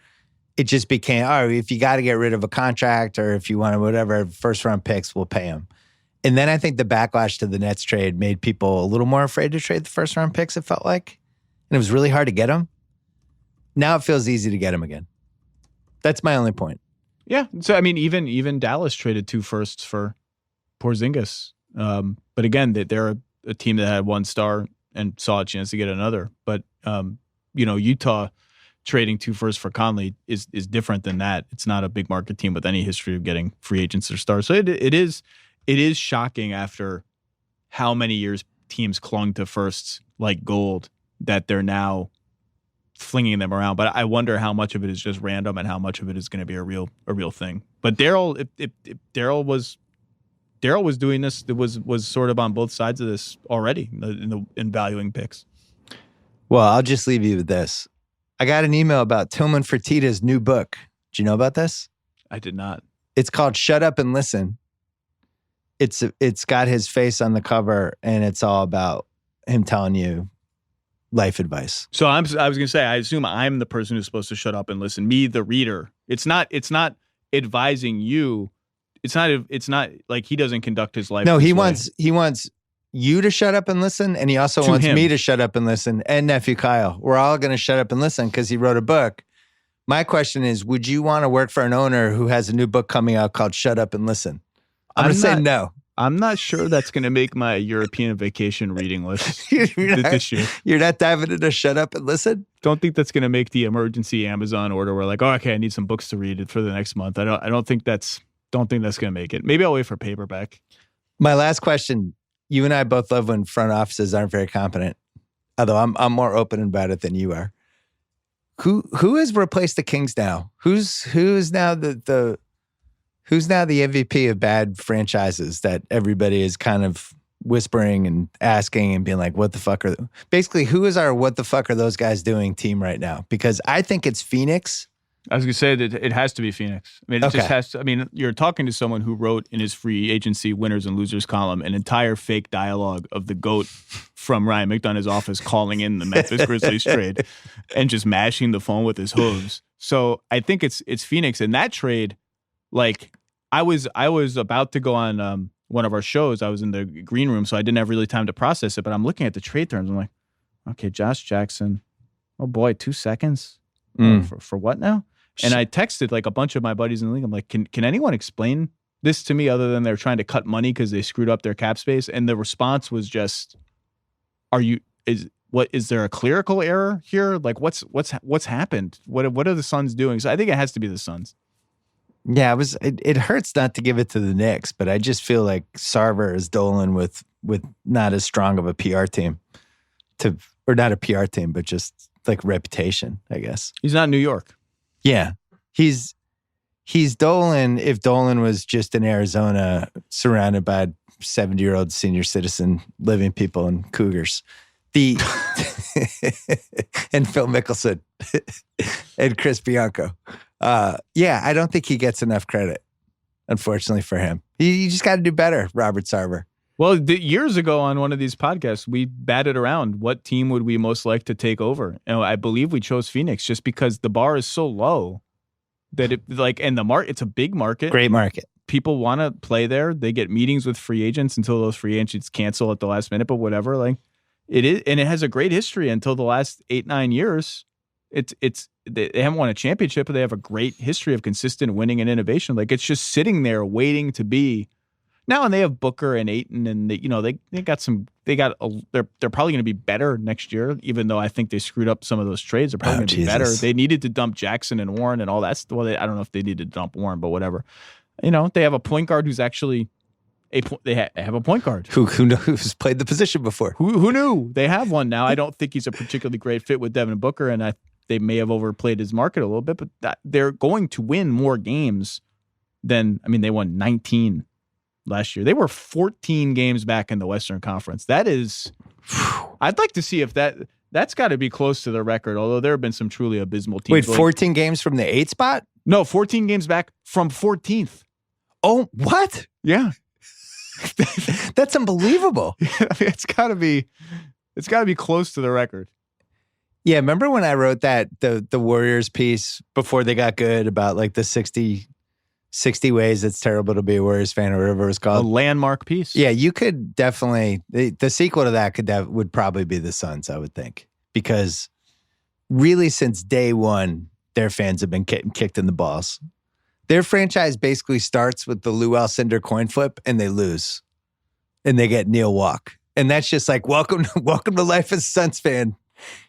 it just became, if you got to get rid of a contract or if you want to whatever, first-round picks, we'll pay them. And then I think the backlash to the Nets trade made people a little more afraid to trade the first-round picks, it felt like. And it was really hard to get them. Now it feels easy to get them again. That's my only point. Yeah. So, I mean, even Dallas traded 2 firsts for Porzingis. But again, they're a team that had 1 star and saw a chance to get another. But, Utah trading 2 firsts for Conley is different than that. It's not a big market team with any history of getting free agents or stars. So it is shocking after how many years teams clung to firsts like gold that they're now flinging them around. But I wonder how much of it is just random and how much of it is going to be a real thing. But Daryl was doing this. It was sort of on both sides of this already in valuing picks. Well, I'll just leave you with this. I got an email about Tillman Fertitta's new book. Do you know about this? I did not. It's called Shut Up and Listen. it's got his face on the cover, and it's all about him telling you life advice. So I was going to say, I assume I'm the person who's supposed to shut up and listen. Me, the reader. It's not advising you. It's not like he doesn't conduct his life. No, he way. wants you to shut up and listen, and he also To wants him. me to shut up and listen, and nephew Kyle. We're all going to shut up and listen because he wrote a book. My question is, would you want to work for an owner who has a new book coming out called Shut Up and Listen? I'm going to say no. I'm not sure that's going to make my European vacation reading list this year. You're not diving into Shut Up and Listen? Don't think that's going to make the emergency Amazon order where like, oh, okay, I need some books to read for the next month. I don't think that's going to make it. Maybe I'll wait for paperback. My last question. You and I both love when front offices aren't very competent. Although I'm more open about it than you are. Who has replaced the Kings now? Who's now the MVP of bad franchises that everybody is kind of whispering and asking and being like, what the fuck are basically who is our what the fuck are those guys doing team right now? Because I think it's Phoenix. I was going to say that it has to be Phoenix. I mean, it just has to. I mean, you're talking to someone who wrote in his free agency winners and losers column an entire fake dialogue of the GOAT from Ryan McDonough's office calling in the Memphis Grizzlies trade and just mashing the phone with his hooves. So I think it's Phoenix. And that trade, like I was about to go on one of our shows. I was in the green room, so I didn't have really time to process it. But I'm looking at the trade terms. I'm like, okay, Josh Jackson. Oh boy, 2 seconds for what now? And I texted like a bunch of my buddies in the league. I'm like, can anyone explain this to me other than they're trying to cut money because they screwed up their cap space? And the response was just, is there a clerical error here? Like what's happened? What are the Suns doing? So I think it has to be the Suns. Yeah, it hurts not to give it to the Knicks, but I just feel like Sarver is doling with not as strong of a PR team or not a PR team, but just like reputation, I guess. He's not in New York. Yeah. He's Dolan if Dolan was just in Arizona surrounded by 70-year-old senior citizen living people and cougars. And Phil Mickelson and Chris Bianco. Yeah, I don't think he gets enough credit, unfortunately for him. You just got to do better, Robert Sarver. Well, years ago on one of these podcasts, we batted around what team would we most like to take over. And I believe we chose Phoenix just because the bar is so low that it's a big market. Great market. People want to play there. They get meetings with free agents until those free agents cancel at the last minute, but whatever. Like it is, and it has a great history until the last 8-9 years. They haven't won a championship, but they have a great history of consistent winning and innovation. Like it's just sitting there waiting to be. Now, and they have Booker and Ayton, and they're probably going to be better next year, even though I think they screwed up some of those trades. They're probably going to be better. They needed to dump Jackson and Warren and all that. Well, I don't know if they needed to dump Warren, but whatever. They have a point guard who's actually they have a point guard who's played the position before. Who knew? They have one now. I don't think he's a particularly great fit with Devin Booker, and they may have overplayed his market a little bit, but they're going to win more games than they won 19. Last year. They were 14 games back in the Western Conference. That is, I'd like to see if that's got to be close to the record, although there have been some truly abysmal teams. Wait, 14 games from the 8th spot? No, 14 games back from 14th. Oh, what? Yeah. That's unbelievable. It's got to be close to the record. Yeah, remember when I wrote that, the Warriors piece before they got good about like the 60 ways it's terrible to be a Warriors fan or whatever it was called. A landmark piece. Yeah, you could definitely, the sequel to that would probably be the Suns, I would think. Because really since day one, their fans have been getting kicked in the balls. Their franchise basically starts with the Lou Alcindor coin flip and they lose. And they get Neil Walk. And that's just like, welcome to life as a Suns fan.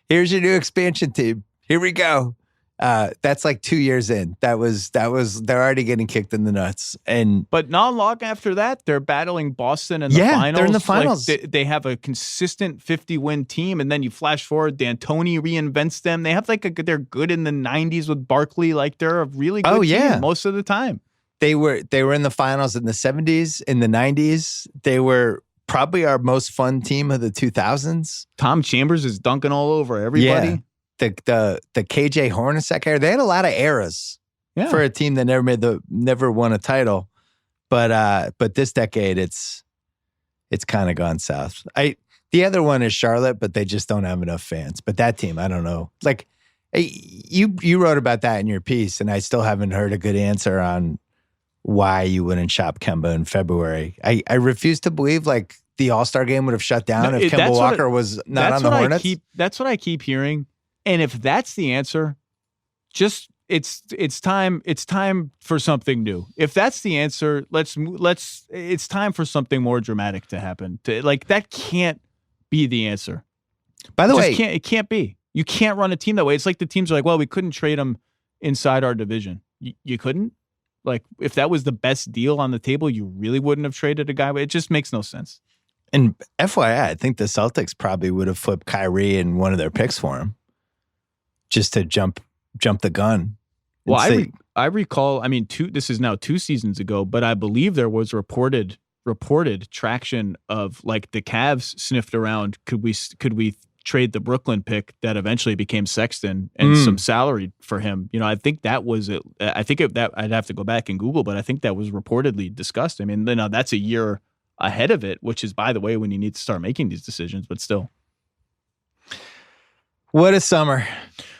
Here's your new expansion team. Here we go. That's like 2 years in. That was they're already getting kicked in the nuts. But not long after that, they're battling Boston in the finals. They're in the finals. Like they have a consistent 50-win team, and then you flash forward, D'Antoni reinvents them. They have they're good in the 90s with Barkley. Like they're a really good team most of the time. They were in the finals in the 70s, in the 90s. They were probably our most fun team of the 2000s. Tom Chambers is dunking all over everybody. Yeah. The KJ Hornacek era. They had a lot of eras for a team that never won a title. But this decade, it's kind of gone south. The other one is Charlotte, but they just don't have enough fans. But that team, I don't know. Like you wrote about that in your piece, and I still haven't heard a good answer on why you wouldn't shop Kemba in February. I refuse to believe like the All-Star game would have shut down if Kemba Walker was not on the Hornets. That's what I keep hearing. And if that's the answer, just it's time for something new. If that's the answer, it's time for something more dramatic to happen. Like that can't be the answer. By the way, it can't be. You can't run a team that way. It's like the teams are like, well, we couldn't trade him inside our division. You couldn't? Like, if that was the best deal on the table, you really wouldn't have traded a guy. It just makes no sense. And FYI, I think the Celtics probably would have flipped Kyrie and one of their picks for him just to jump the gun. Well, I recall, I mean, this is now 2 seasons ago, but I believe there was reported traction of like the Cavs sniffed around. Could we trade the Brooklyn pick that eventually became Sexton and some salary for him? You know, I think that was it. That I'd have to go back and Google, but I think that was reportedly discussed. I mean, now that's a year ahead of it, which is, by the way, when you need to start making these decisions, but still. What a summer.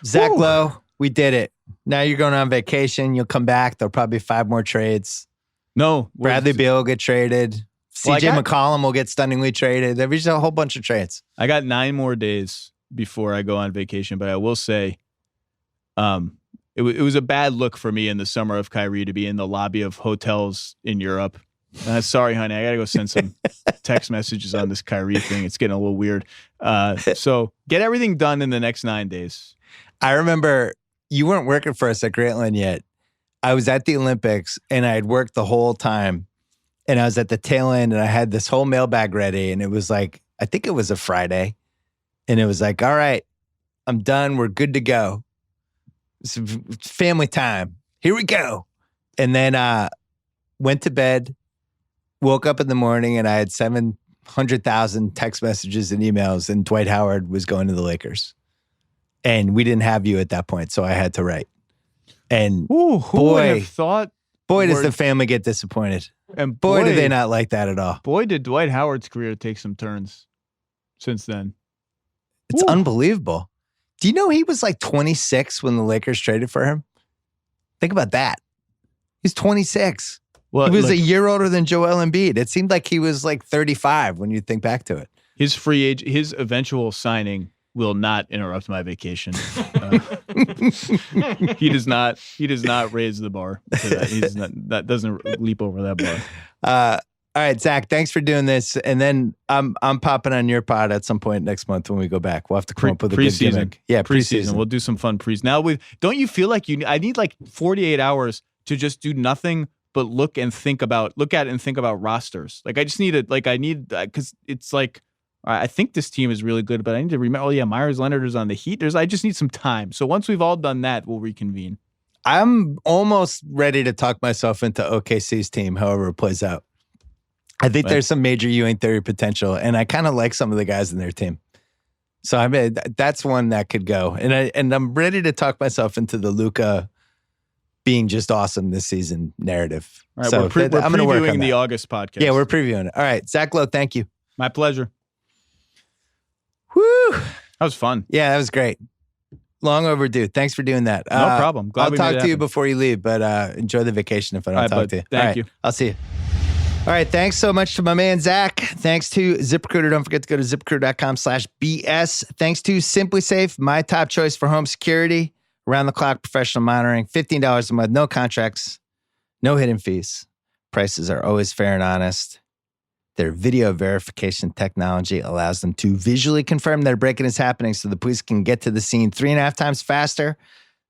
Zach Lowe, we did it. Now you're going on vacation. You'll come back. There'll probably be 5 more trades. No. Bradley Beal will get traded. CJ McCollum will get stunningly traded. There's a whole bunch of trades. I got 9 more days before I go on vacation, but I will say it was a bad look for me in the summer of Kyrie to be in the lobby of hotels in Europe. Sorry, honey, I got to go send some text messages on this Kyrie thing. It's getting a little weird. So get everything done in the next 9 days. I remember you weren't working for us at Grantland yet. I was at the Olympics, and I had worked the whole time. And I was at the tail end, and I had this whole mailbag ready, and it was like, I think it was a Friday, and it was like, all right, I'm done. We're good to go. It's family time. Here we go. And then went to bed, woke up in the morning, and I had 700,000 text messages and emails, and Dwight Howard was going to the Lakers. And we didn't have you at that point, so I had to write. And who would have thought? Boy, does the family get disappointed. And boy, do they not like that at all. Boy, did Dwight Howard's career take some turns since then. It's unbelievable. Do you know he was like 26 when the Lakers traded for him? Think about that. He's 26. Well, he was a year older than Joel Embiid. It seemed like he was like 35 when you think back to it. His eventual signing will not interrupt my vacation. He does not raise the bar to that. That doesn't leap over that bar. All right, Zach, thanks for doing this. And then I'm popping on your pod at some point next month when we go back. We'll have to come up with a good gimmick. Yeah, preseason. We'll do some fun pre's. Now, don't you feel like I need like 48 hours to just do nothing but look at and think about rosters. Like I just need because it's like, I think this team is really good, but I need to remember, Myers Leonard is on the Heat. I just need some time. So once we've all done that, we'll reconvene. I'm almost ready to talk myself into OKC's team, however it plays out. I think there's some major Ewing theory potential, and I kind of like some of the guys in their team. So I mean, that's one that could go. And I'm ready to talk myself into the Luka being just awesome this season narrative. All right, so we're previewing the August podcast. Yeah, we're previewing it. All right, Zach Lowe, thank you. My pleasure. Woo! That was fun. Yeah, that was great. Long overdue. Thanks for doing that. No problem. I'll talk to you before you leave, but enjoy the vacation if I don't talk to you. Thank you. I'll see you. All right. Thanks so much to my man, Zach. Thanks to ZipRecruiter. Don't forget to go to ZipRecruiter.com/BS. Thanks to SimpliSafe, my top choice for home security. Around the clock professional monitoring. $15 a month. No contracts. No hidden fees. Prices are always fair and honest. Their video verification technology allows them to visually confirm that a break-in is happening so the police can get to the scene 3.5 times faster.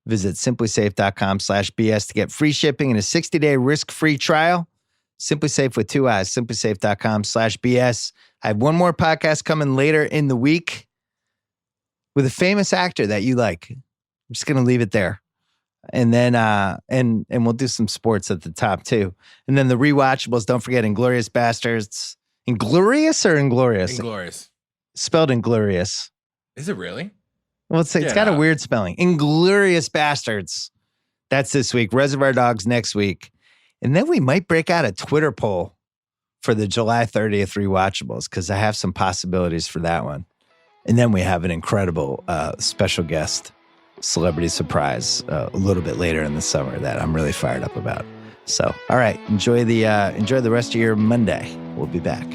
Visit SimpliSafe.com/BS to get free shipping and a 60-day risk-free trial. SimpliSafe with 2 eyes. SimpliSafe.com/BS. I have one more podcast coming later in the week with a famous actor that you like. I'm just going to leave it there. And then and we'll do some sports at the top too. And then the rewatchables, don't forget Inglourious Bastards. Inglorious or Inglorious? Inglorious. Spelled Inglorious. Is it really? Well, it's got a weird spelling. Inglorious Bastards. That's this week. Reservoir Dogs next week. And then we might break out a Twitter poll for the July 30th rewatchables, because I have some possibilities for that one. And then we have an incredible special guest celebrity surprise a little bit later in the summer that I'm really fired up about. So, all right, enjoy the rest of your Monday. We'll be back.